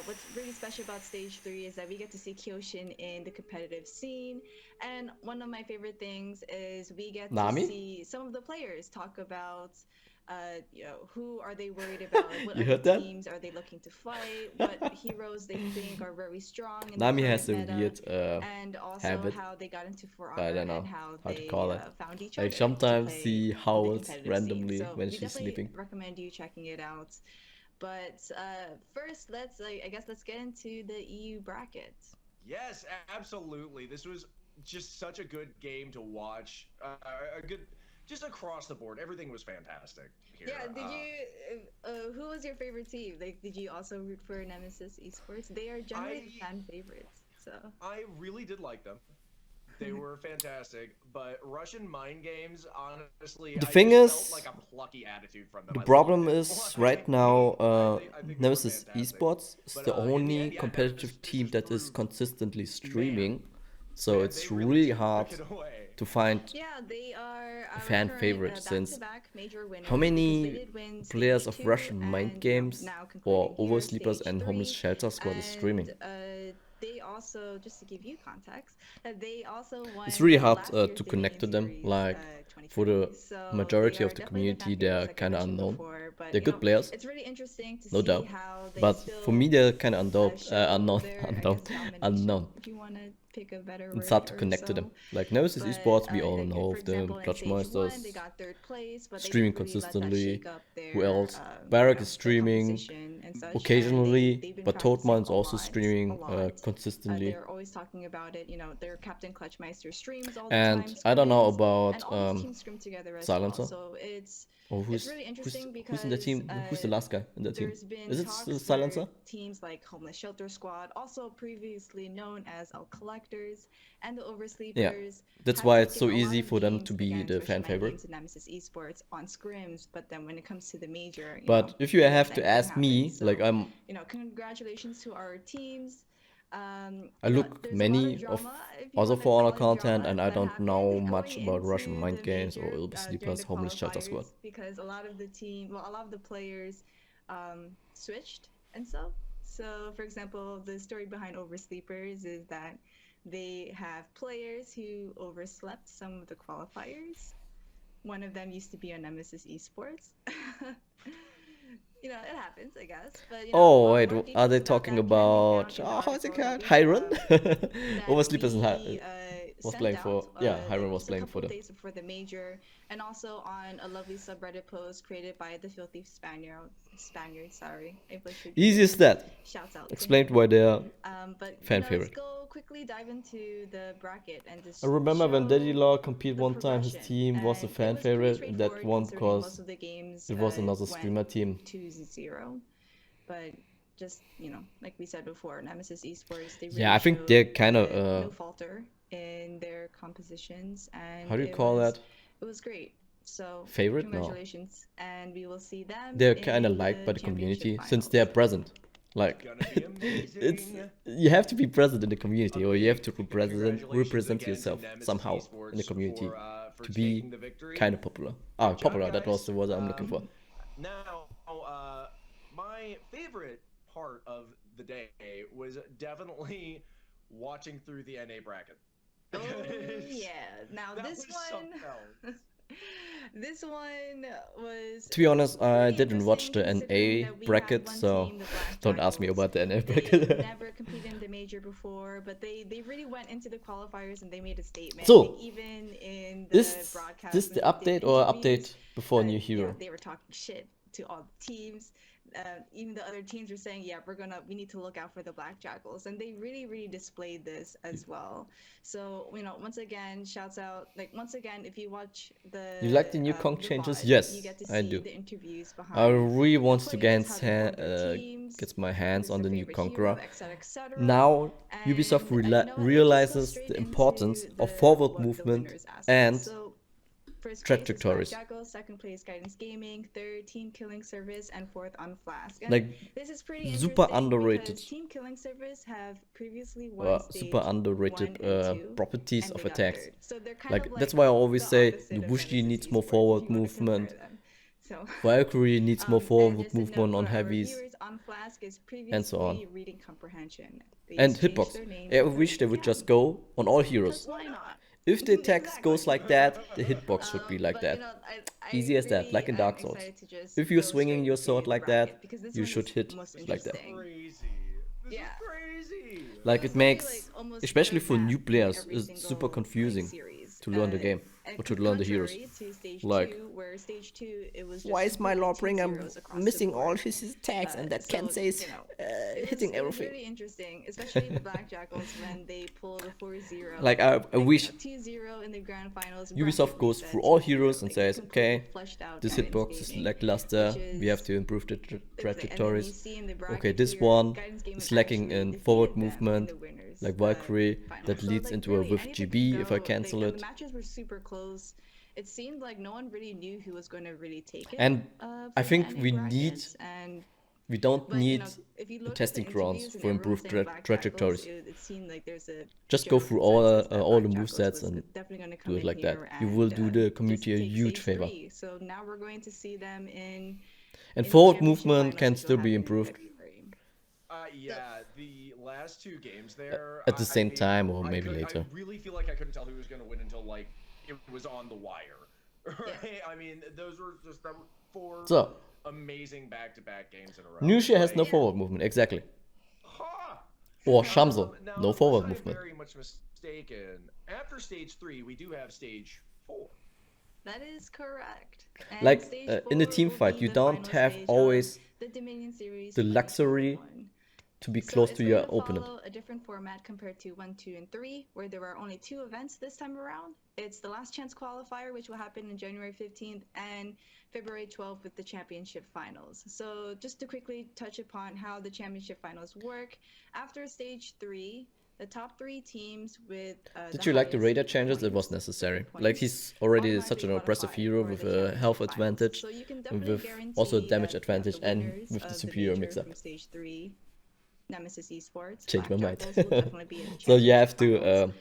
What's really special about Stage 3 is that we get to see Kyoshin in the competitive scene. And one of my favorite things is we get to see some of the players talk about who are they worried about? What other teams are they looking to fight? What heroes they think are very strong in Nami the has a meta, weird and also habit. how they got into For I Honor don't know and how to they call it. found each Like other. sometimes to play she in the howls competitive randomly scene. So when we she's definitely sleeping. recommend you checking it out. But first, let's get into the EU bracket. Yes, absolutely. This was just such a good game to watch. Just across the board, everything was fantastic here. Yeah, did you? Who was your favorite team? Like, did you also root for Nemesis Esports? They are generally fan favorites. So I really did like them. They were fantastic, but Russian Mind Games, honestly, The I thing just is, felt like a plucky attitude from them. the I problem loved it. is right now, I think they were Nemesis fantastic. Esports is But, the in the only end, yeah, competitive Nemesis team just that is proved, consistently man, streaming. So man, it's they really really took hard it away. to find yeah, they are a our fan current, favorite since back-to-back major winners how because they many did win players Stage of 2 Russian Mind and, Games now or concluding here, Oversleepers Stage and Homeless 3. Shelter Squad is streaming? And they also, just to give you context, they also won It's really hard last to year's connect to Dominion them. Series, Like for the 2020. So majority they of are the definitely community, fan they're favorites, like I kind of mentioned unknown. before, but, They're you good know, players, it's really interesting to no see doubt. how they But still for me, they're kind of show unknown, their, I unknown, guess, domination, unknown. if you want to pick a better It's word hard to or connect to so. them. Like Nemesis But Esports, we all like, know for of them. example, in Clutch stage 1, Monsters, they got third place, but they streaming didn't really let that consistently. shake up Who their, else? Barak is their streaming composition and such. And occasionally, they've been but practicing Toadman's a also lot, streaming a lot. consistently. They're always talking about it. You know, their Captain Clutchmeister streams all the And time. I don't know Scrims, and about all these teams scrim together as Silencer. well. So it's Or really interesting because who's in the team? Who's the last guy in the team? there's been Is it talks still where Silencer? teams like Homeless Shelter Squad, also previously known as Al Collectors, and the Oversleepers. Yeah, that's have why it's taken so a lot easy of for them games to be against the Russian fan Mind favorite. Games and Nemesis Esports on scrims, but then when it comes to the major, you But know, if you have to anything ask me, happens. like So, you know, congratulations to our teams. I You know, look there's a lot of many of drama, if you other wanna For Honor call it content, drama, and I that don't know happened much going about Russian into Mind the Games or major Ilber during Sleepers, the Homeless Shelter Squad. qualifiers because a lot of the players switched and so. So, for example, the story behind Oversleepers is that they have players who overslept some of the qualifiers. One of them used to be on Nemesis Esports. You know, it happens, I guess. But, you know, Oh wait, more are they details about talking that can be about found in the how's it article called? that we Hiron? that Oversleepers and we was sent playing out, for Hiram was just a playing couple for the days before the major, and also on a lovely subreddit post created by the Filthy Spaniard. Sorry, I butchered your easy as name. that. Shouts out. Explained to why him. they're But fan let's favorite. go quickly dive into the bracket and just I remember when Daddy show Law competed the one time, his progression. team was a And fan it was pretty favorite, and that straightforward one considering because most of the games it was another went streamer team. 2-0. But just, like we said before, Nemesis Esports, they really Yeah, I think showed they're kind of no falter in their compositions, and how do you call that? it was great. So Favorite? No. congratulations, and we will see them. They're kind of in liked by the championship community since they're finals. present. Like, it's you have to be present in the community, or you have to represent yourself somehow in the community to be kind of popular. Popular. That was the word I'm looking for. Now, my favorite part of the day was definitely watching through the NA bracket. Oh yeah! Now this one, this one was. To be honest, I didn't watch the considering NA that we bracket, had one so team, the Black don't ask me Jackals. about the NA They bracket. never competed in the major before, but they really went into the qualifiers and they made a statement. So, like, even in the Is broadcast, this when the they did update or interviews, update before new yeah, hero? they were talking shit to all the teams. Even the other teams were saying, yeah, we need to look out for the Black Jackals, and they really displayed this as well. So once again, shouts out, like, once again, if you watch the You like the new conch changes? VOD, Yes, you get to I see do. the interviews I behind really the want to players, how they form their teams, get my hands who's on their the new favorite Conqueror. hero, etc. Now, Ubisoft And, it just realizes goes straight the importance into of forward what the movement winners asked. and So, first place is trajectories. Black Jackal, second place Guidance Gaming, third Team Killing Service, and fourth on Flask. And Like, this is pretty super interesting underrated. because Team Killing Service have previously won stage Super underrated 1 and 2, properties and of they got attacks. third. So they're kind Like, of that's like why I always the say opposite of Wushi Nemesis needs more Esports, if forward you wanna compare movement. them. So, Valkyrie needs more and forward just a note movement on for our heavies. viewers, on Flask is and so on. previously Reading Comprehension. They And just changed hitbox. their name I because wish they they would can. just go on all Because heroes. why not? If the attacks Exactly. goes like that, the hitbox should be like But, that. I Easy as that, really like in Dark am Souls. excited to just If you're go swinging straight your to sword the like bracket, that, because this you one should is hit most like that. interesting. Crazy. This Yeah. is crazy. Like, it Honestly, makes, like, almost especially the for new map in players, every it's single, super confusing series. to learn the game And or to learn the heroes. contrary to stage Like, 2, where stage 2 it was just why is my completely Lord Bringer 2-0s across the missing all board. his attacks and that So, Ken says hitting it was everything? really interesting, especially the Black Jackals when they pull the 4-0. Like, I wish 2-0 in the grand finals. Ubisoft bracket goes reset through all 2-0, heroes and like, says, completely okay, fleshed out this Guidance hitbox is Gaming, lackluster, which we have is to improve the the thing. And then you trajectories. see in the Okay, bracket this here, one Guidance Gaming is lacking actually in defeated forward them in movement, the winners, like Valkyrie, final. that So, leads like, into a really, with anything GB can if I go. cancel Like, it. the matches were super close. It seemed like no one really knew who was going to really take it. And I for think the NA we brackets, and we don't but, need if you the look at testing the grounds interviews and for everyone improved saying Black Jackals, trajectories. it seemed like there's a Just go general through consensus that all the Black Jackals movesets was and definitely gonna do come it in like that. here You will and, do the just community a take huge stage favor. 3. So now we're going to see them in And the forward championship movement finals, can which will still be happen in improved February. Yeah, the last two games there. at the same time or maybe later. I really feel like I couldn't tell who was going to win until like it was on the wire. Right? I mean, those were just 4 So, amazing back-to-back games in a row. Nusha has no Like, forward movement, exactly. ha! Or Shamzo, Now, no forward unless I'm movement. very much mistaken. After stage 3, we do have stage 4. That is correct. And Like, stage in a 4 team will fight, be you the don't final have stage always of the Dominion Series the luxury 2021. to be So close it's to going your to opponent. follow a different format compared to 1, 2, and 3, where there are only 2 events this time around. It's the Last Chance Qualifier, which will happen in January 15th, and February 12th with the Championship Finals. So just to quickly touch upon how the Championship Finals work, after Stage 3, the top 3 teams with Did you like the highest radar changes? It was points, necessary. points, Like, he's already such automatically an oppressive qualify hero for with the a championship health finals. advantage, So you can and definitely with also a guarantee damage that advantage, the and winners with the of superior major mix-up. from Stage 3, Nemesis Esports, Change my Black mind. Jackals will definitely be in the So you have championship to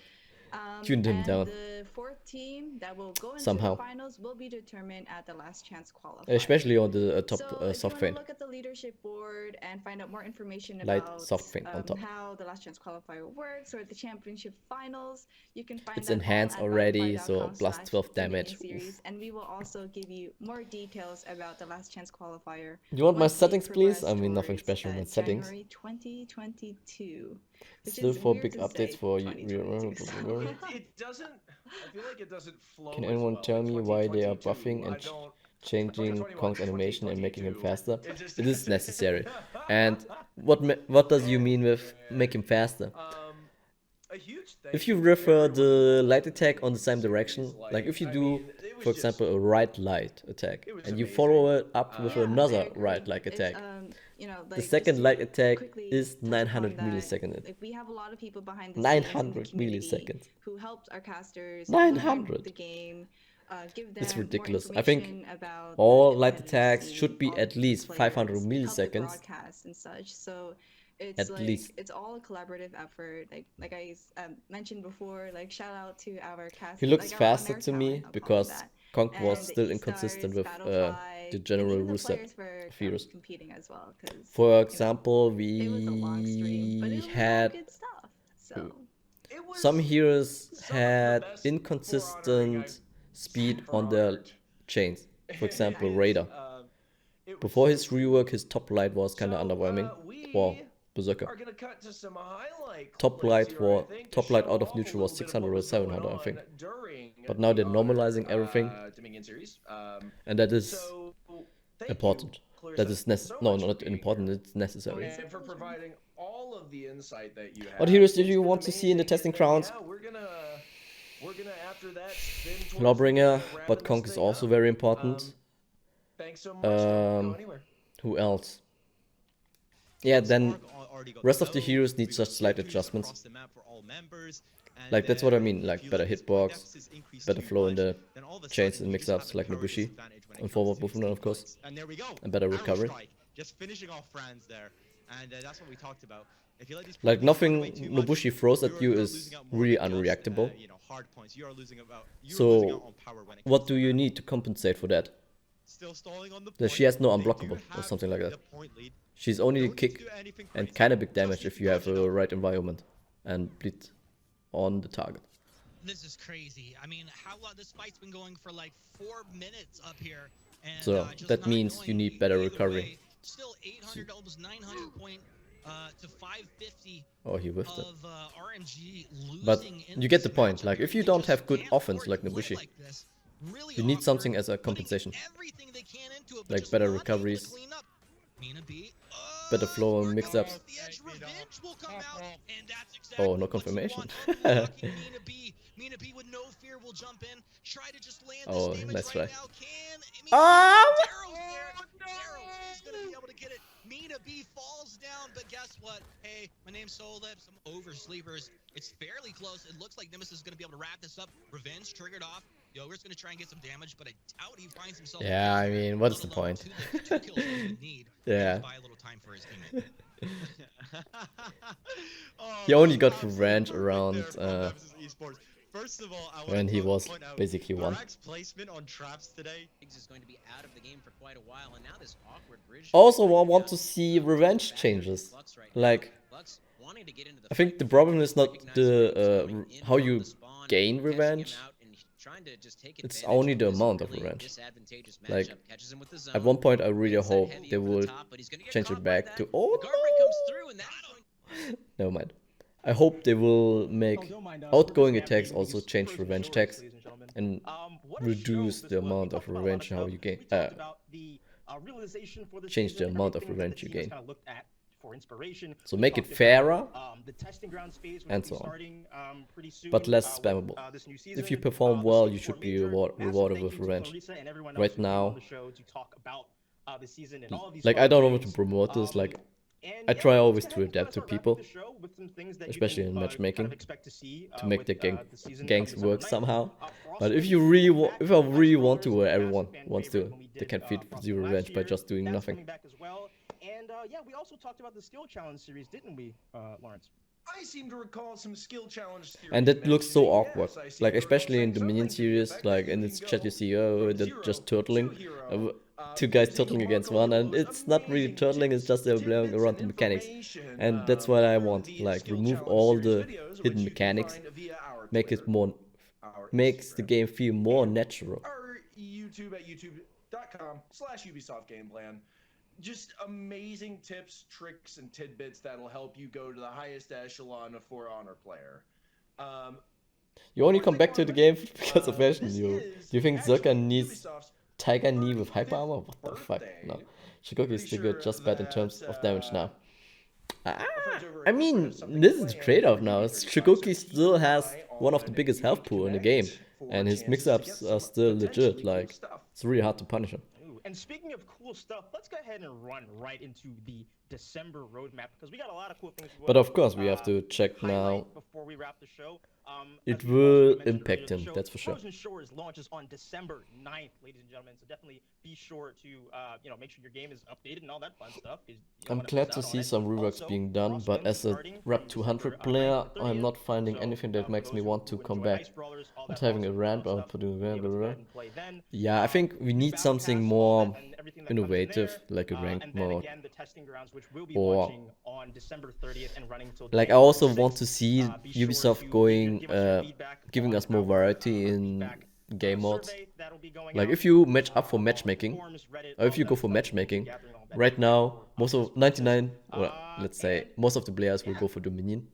finals. tune him And down the 4th team that will go into somehow. the finals will be determined at the Last Chance Qualifier. Especially on the top So if soft you vein. want to look at the leadership board and find out more information Light about soft vein on top. how the Last Chance Qualifier works or the Championship Finals, you can find It's that all enhanced at already, so plus 12 Battlepass.com/Dominion damage. Series, and we will also give you more details about the Last Chance Qualifier. You want my once we settings, please? progress I mean, nothing towards, special with settings. January 2022. Which Still is for weird big to updates say, for 2022, It doesn't. I feel like it doesn't flow. Can as anyone well. tell Like me why they are 2022, buffing and I don't. changing 2021, Kong's animation and making him 2022, faster? it just It is doesn't- necessary. And what does you mean with make him faster? A huge thank If you to refer everyone the involved light in attack on the the same series. direction, like if you I do, mean, it was for just- example, a right light attack, it was and you amazing. follow it up with Yeah, I another agree. right light It's, attack, you know, the like, just second to light attack quickly is touch upon 900 that, milliseconds. Like, we have a lot of people behind the scenes in the 900 community milliseconds. who helped our casters 900. learn the game, give them It's more ridiculous. I think information about all the light competitive attacks scene, should be all at the least players, 500 help the milliseconds. broadcast and such. So it's At like least. it's all a collaborative effort. Like I mentioned before, like shout out to our cast. He looks like our faster on-air to me talent, I'll call because that. Conk was And still E-Stars, inconsistent with Battlefly, the and general even the rule set players were of heroes. competing as well. 'Cause, For you know, example, it was a long stream, but it we was all had good stuff. So It was some heroes some of the had best For Honoring inconsistent I've speed For on their Honored. chains. For example, It is, Raider. it was Before so his rework, his top light was kind of So, underwhelming. we Well, Berserker. are gonna cut to some highlight Top clips light here, for I think, to top light show out of off a neutral was little bit of 600 what or was going 700, I think. on during But now they're the normalizing Honored, everything, Dominion series. and that is So thank important. you, Clarissa, That is so no, much for not being important. here. It's necessary. And for providing all of the insight that you have. What heroes did It's you been want to see in the amazing, testing and then, grounds? yeah, we're gonna after that spin towards Lawbringer, wrapping but this Conk is thing also up. very important. Thanks so much. Don't go Um, anywhere. Who else? Yeah, then rest of the heroes need just slight adjustments. Like that's what I mean, like better hitbox, better flow in the chains and mix-ups like Nobushi, and forward movement of course, and better recovery. Just finishing off Franz there, and that's what we talked about. If you let these Like players nothing run away too much, Nobushi throws at you you're is losing out more really than just, unreactable. you know, hard points. You are losing out So on power when it what comes do to you that. need to compensate for that? Still stalling on the That point. she has no They do unblockable or have something like that. the point lead. She's only a Don't need to kick do anything and crazy. kinda big Just damage need if to you have dodge it a up. right environment and bleed on the target. This is crazy. I mean, how long this fight's been going for like 4 minutes up here, and So just that not means you going need better either recovery. way. Still 800, almost 900 point to 550 Oh, he whiffed it. of RMG But losing in you get the this point. matchup Like here. if you They don't just have good can't offense afford like to play Nobushi, like this. Really you need awkward, something as a putting compensation. everything they can into it, but Like just better not able to recoveries, clean up. Mina B, better flow and mix-ups. the edge, revenge will come out, and that's exactly Oh, no what you confirmation. want. Unlocking Mina B. Mina B with no fear will jump in, try to just land Oh, this damage nice right try. now. Can Mina Oh! Darrow's there. Darrow is gonna be able to get it. Mina B falls down, but guess what? Hey, my name's Solips. I'm over sleepers. It's fairly close. It looks like Nemesis is gonna be able to wrap this up. Revenge triggered off. Yogurt's gonna try and get some damage, but I doubt he finds himself. Yeah, I alive there, mean, what's let the alone point? two kills he would need. Yeah. To buy a little time for his teammate. Oh, He only that got was revenge absolutely around perfect there from Nemesis Esports. First of all, I when want he to was point out basically won. Barak's placement on traps today. Is going to be out of the game for quite a while, and now this awkward bridge. Also, I want to see revenge changes. Like, I think the problem is not the how you gain revenge. It's only the amount of revenge. Like, at one point, I really hope they will change it back to. Oh no! Never mind. I hope they will make outgoing attacks also change revenge tags and reduce the amount of revenge how you gain. Change the amount of revenge you gain. So make it fairer and so on, but less spammable. If you perform well, you should be rewarded with revenge. Right now, like I don't know what to promote this. Like I try always to adapt to people, especially in matchmaking, to make the gangs work somehow. But if you really, if I really want to, where everyone wants to, they can feed zero revenge by just doing nothing. And yeah, we also talked about the skill challenge series, didn't we, Lawrence? I seem to recall some skill challenge series. And that looks so awkward. Yes, Like especially in the Minion series, like in its chat you see, oh, they're just turtling. Two guys turtling against one, and it's not really turtling, it's just they're playing around the mechanics. And that's what I want. Like remove all the hidden mechanics, make it more, makes the game feel more natural. Our YouTube at youtube.com/UbisoftGamePlan. Just amazing tips, tricks, and tidbits that'll help you go to the highest echelon of For Honor player. You only come back to the game because of fashion. Do you think Zerka needs Tiger Knee with hyper armor? What the fuck? No. Shikoki is still good, just bad in terms of damage now. I mean, this is the trade-off now. Shikoki still has one of the biggest health pool in the game, and his mix-ups are still legit. Like, it's really hard to punish him. And speaking of cool stuff, let's go ahead and run right into the December roadmap because we got a lot of cool things. But of course, we have to check now. Before we wrap the show, it will impact him, that's for sure. Frozen Shores launches on December 9th, ladies and gentlemen. So definitely be sure to make sure your game is updated and all that fun stuff. I'm glad to see some reworks being done, but as a Rep 200 player, I'm not finding anything that makes me want to come back. Not having a ramp or putting a ramp. Yeah, I think we need something more innovative, like a ranked mode. Or like I also want to see Ubisoft going, giving us more variety in game modes. Like if you match up for matchmaking, or if you go for matchmaking, right now most of 99, well, let's say most of the players will go for Dominion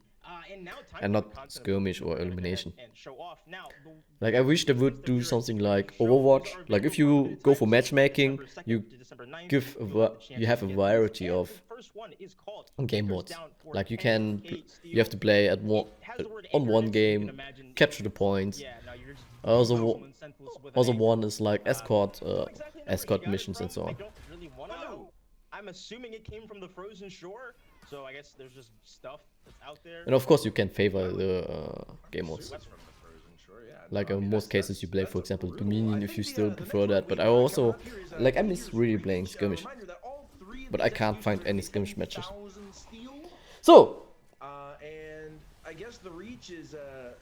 and not skirmish or elimination. Like I wish they would do something like Overwatch. Like if you go for matchmaking, you have a variety of game modes. Like you have to play at on one game, capture the points. Also one is like escort missions and so on. I'm assuming it came from the Frozen Shore, so I guess there's just stuff that's out there. And of course you can favor the game modes. Like in most cases you play, for example, Dominion if you still prefer that, but I also, like I miss really playing skirmish. But I can't find any skirmish matches. So! And I guess the reach is,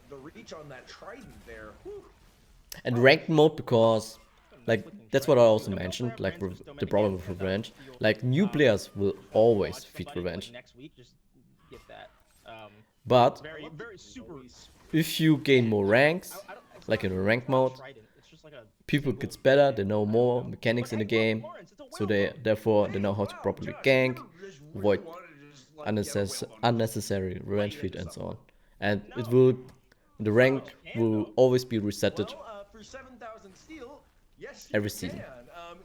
the reach on that trident there. Whew. And ranked mode because, like, that's what I also mentioned, like the problem with Revenge. Like, new players will always feed Revenge. But if you gain more ranks, like in a ranked mode, people gets better, they know more mechanics in the game, so therefore they know how to properly gank, avoid unnecessary revenge feed and so on. And the rank will always be resetted every season.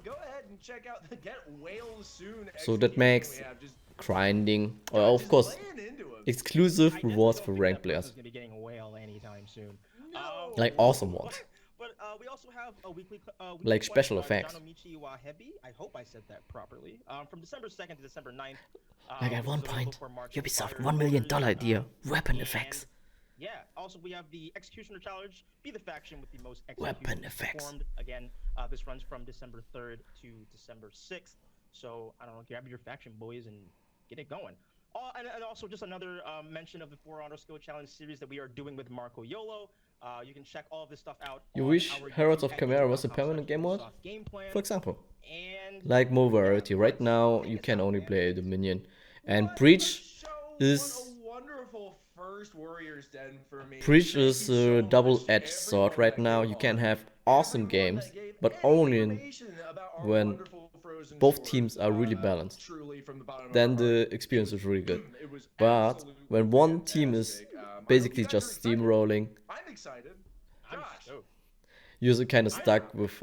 Go ahead and check out the Get Whales Soon. So that makes grinding, or of course, exclusive rewards for ranked players. Like awesome ones. But we also have a weekly like special effects. I hope I said that properly. From December 2nd to December 9th. Like at one point, Ubisoft $1 million idea, weapon effects. Yeah, also we have the Executioner Challenge, be the faction with the most weapon effects. Performed. Again, this runs from December 3rd to December 6th. So, I don't know, grab your faction, boys, and get it going. And also just another mention of the 4 Honor Skill Challenge series that we are doing with Marco Yolo. You can check all of this stuff out. You wish Heralds of Chimera was a permanent game mode? For example. Like more variety. Right now, you can only play Dominion. And Breach is... Breach is a double-edged sword right now. You can have awesome games, but only when both teams are really balanced. Then the experience is really good. But when one team is basically just steamrolling, you're kind of stuck with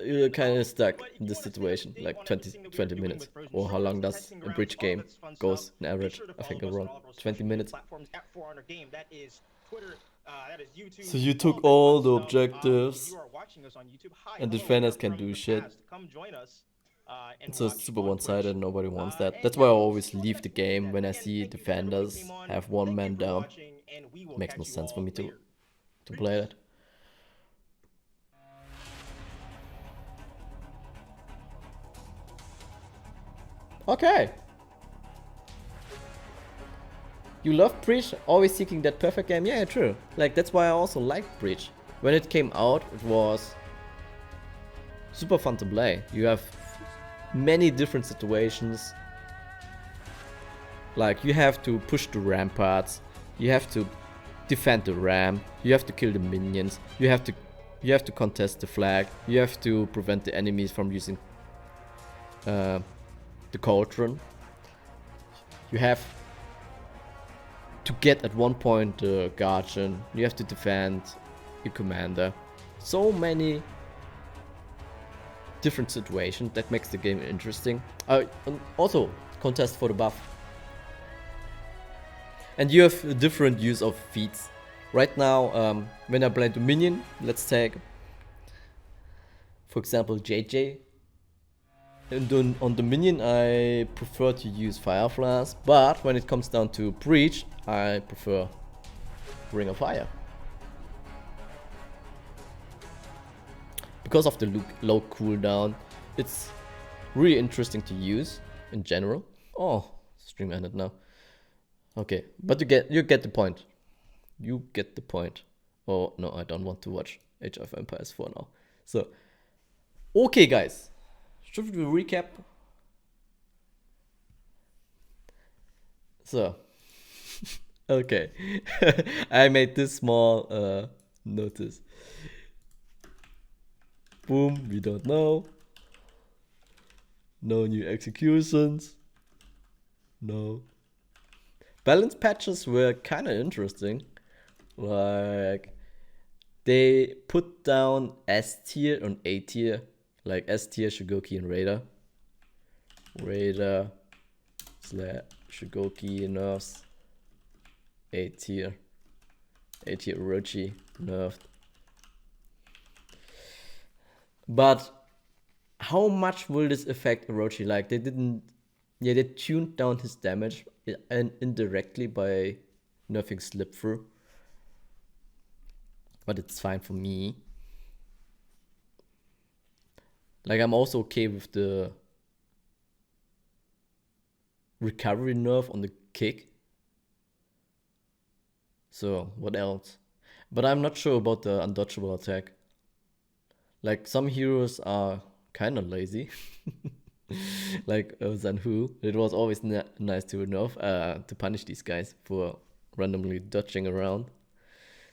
you're kind of stuck in this situation, like 20 minutes, or how long does a bridge game goes in average? I think around 20 minutes. So you took all the objectives, and defenders can do shit. So it's super one-sided, nobody wants that. That's why I always leave the game when I see defenders have one man down. Makes no sense for me to play that. Okay. You love Breach, always seeking that perfect game? Yeah, true. Like, that's why I also liked Breach. When it came out, it was super fun to play. You have many different situations. Like, you have to push the ramparts, you have to defend the ramp, you have to kill the minions, you have to contest the flag, you have to prevent the enemies from using the cauldron. You have to get at one point the Guardian. You have to defend your commander. So many different situations that makes the game interesting. And also contest for the buff. And you have a different use of feats. Right now, when I play the minion, let's take, for example, JJ. And on the minion, I prefer to use Fireflies, but when it comes down to Breach, I prefer Ring of Fire. Because of the low cooldown, it's really interesting to use in general. Oh, stream ended now. Okay, but you get the point. You get the point. Oh no, I don't want to watch Age of Empires 4 now. So, okay, guys. Should we recap? So, okay, I made this small notice. Boom, we don't know. No new executions. No. Balance patches were kind of interesting. Like, they put down S tier and A tier. Like S tier, Shigoki, and Raider. Raider / Shigoki nerfs. A tier. A tier Orochi nerfed. But how much will this affect Orochi? Like, they didn't. Yeah, they tuned down his damage and indirectly by nerfing Slip Through. But it's fine for me. Like, I'm also okay with the recovery nerf on the kick. So, what else? But I'm not sure about the undodgeable attack. Like, some heroes are kind of lazy. Like Zanhu. It was always nice to nerf, to punish these guys for randomly dodging around.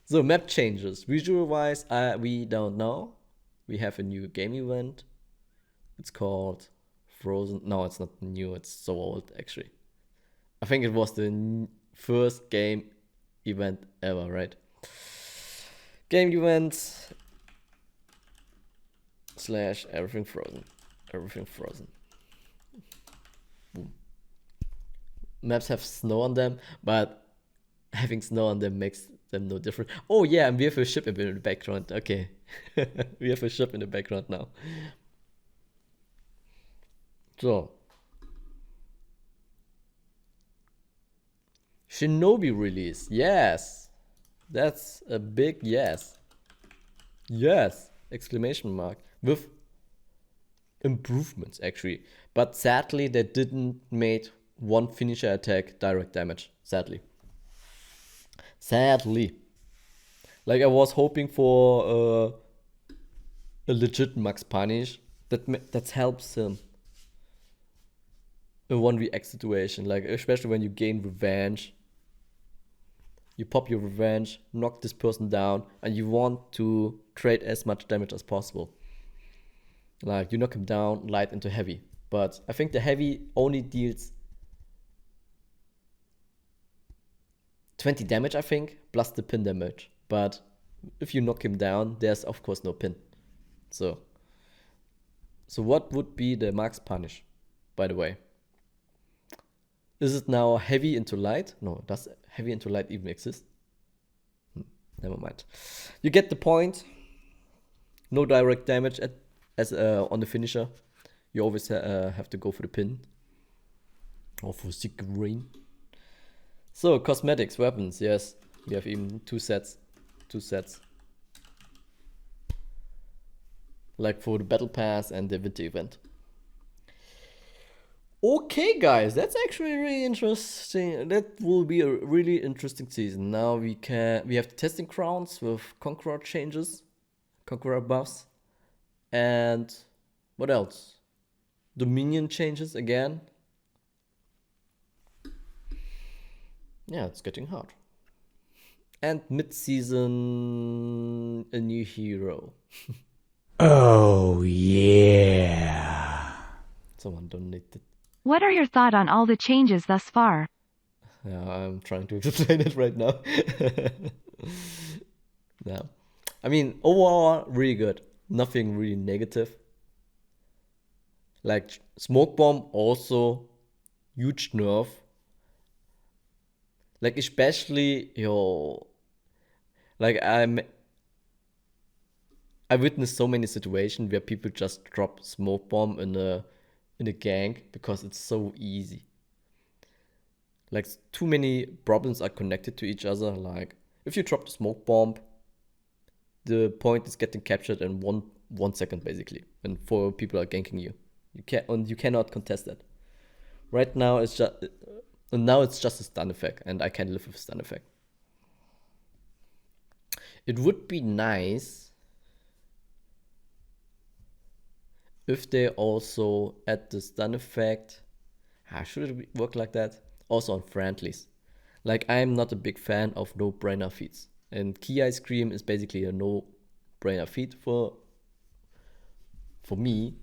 So, map changes. Visual-wise, we don't know. We have a new game event. It's called Frozen. No, it's not new. It's so old, actually. I think it was the first game event ever, right? Game events / everything frozen. Everything frozen. Boom. Maps have snow on them, but having snow on them makes them no different. Oh yeah, and we have a ship in the background. Okay. We have a ship in the background now. So, Shinobi release, yes, that's a big yes, yes, exclamation mark, with improvements actually, but sadly they didn't make one finisher attack direct damage, sadly, like I was hoping for a legit max punish that helps him. A 1vx situation, like especially when you gain revenge. You pop your revenge, knock this person down, and you want to trade as much damage as possible. Like, you knock him down, light into heavy. But I think the heavy only deals 20 damage, I think, plus the pin damage. But if you knock him down, there's of course no pin. So what would be the max punish, by the way? Is it now heavy into light? No, does heavy into light even exist? Never mind. You get the point. No direct damage on the finisher. You always have to go for the pin. Or for Secret Rain. So, cosmetics, weapons, yes. We have even two sets. Like for the Battle Pass and the Winter event. Okay, guys, that's actually really interesting. That will be a really interesting season. Now we have the testing grounds with Conqueror changes, Conqueror buffs, and what else? Dominion changes again. Yeah, it's getting hard. And mid-season, a new hero. Oh yeah. Someone donated. What are your thoughts on all the changes thus far? Yeah, I'm trying to explain it right now. Yeah. I mean, overall, really good. Nothing really negative. Like, Smoke Bomb also huge nerf. Like, especially, like, I witnessed so many situations where people just drop Smoke Bomb in a gank because it's so easy. Like, too many problems are connected to each other. Like, if you drop the Smoke Bomb, the point is getting captured in one second basically, and 4 people are ganking you. You cannot contest that. Right now it's just a stun effect, and I can live with stun effect. It would be nice if they also add the stun effect. Should it work like that? Also on friendlies. Like, I'm not a big fan of no-brainer feats, and Key Ice Cream is basically a no-brainer feat for me.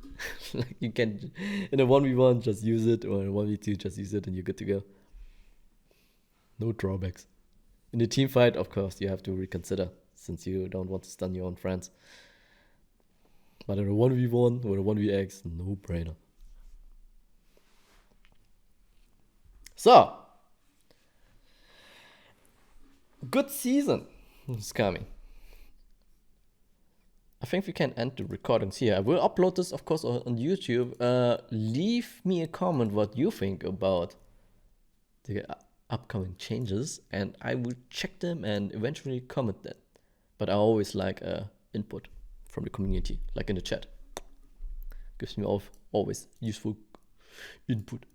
Like, you can, in a 1v1 just use it, or in a 1v2 just use it, and you're good to go. No drawbacks. In a team fight, of course, you have to reconsider, since you don't want to stun your own friends. But in a 1v1 or a 1vx, no brainer. So, good season is coming. I think we can end the recordings here. I will upload this, of course, on YouTube. Leave me a comment what you think about the upcoming changes, and I will check them and eventually comment that. But I always like input from the community, like in the chat. Gives me always useful input.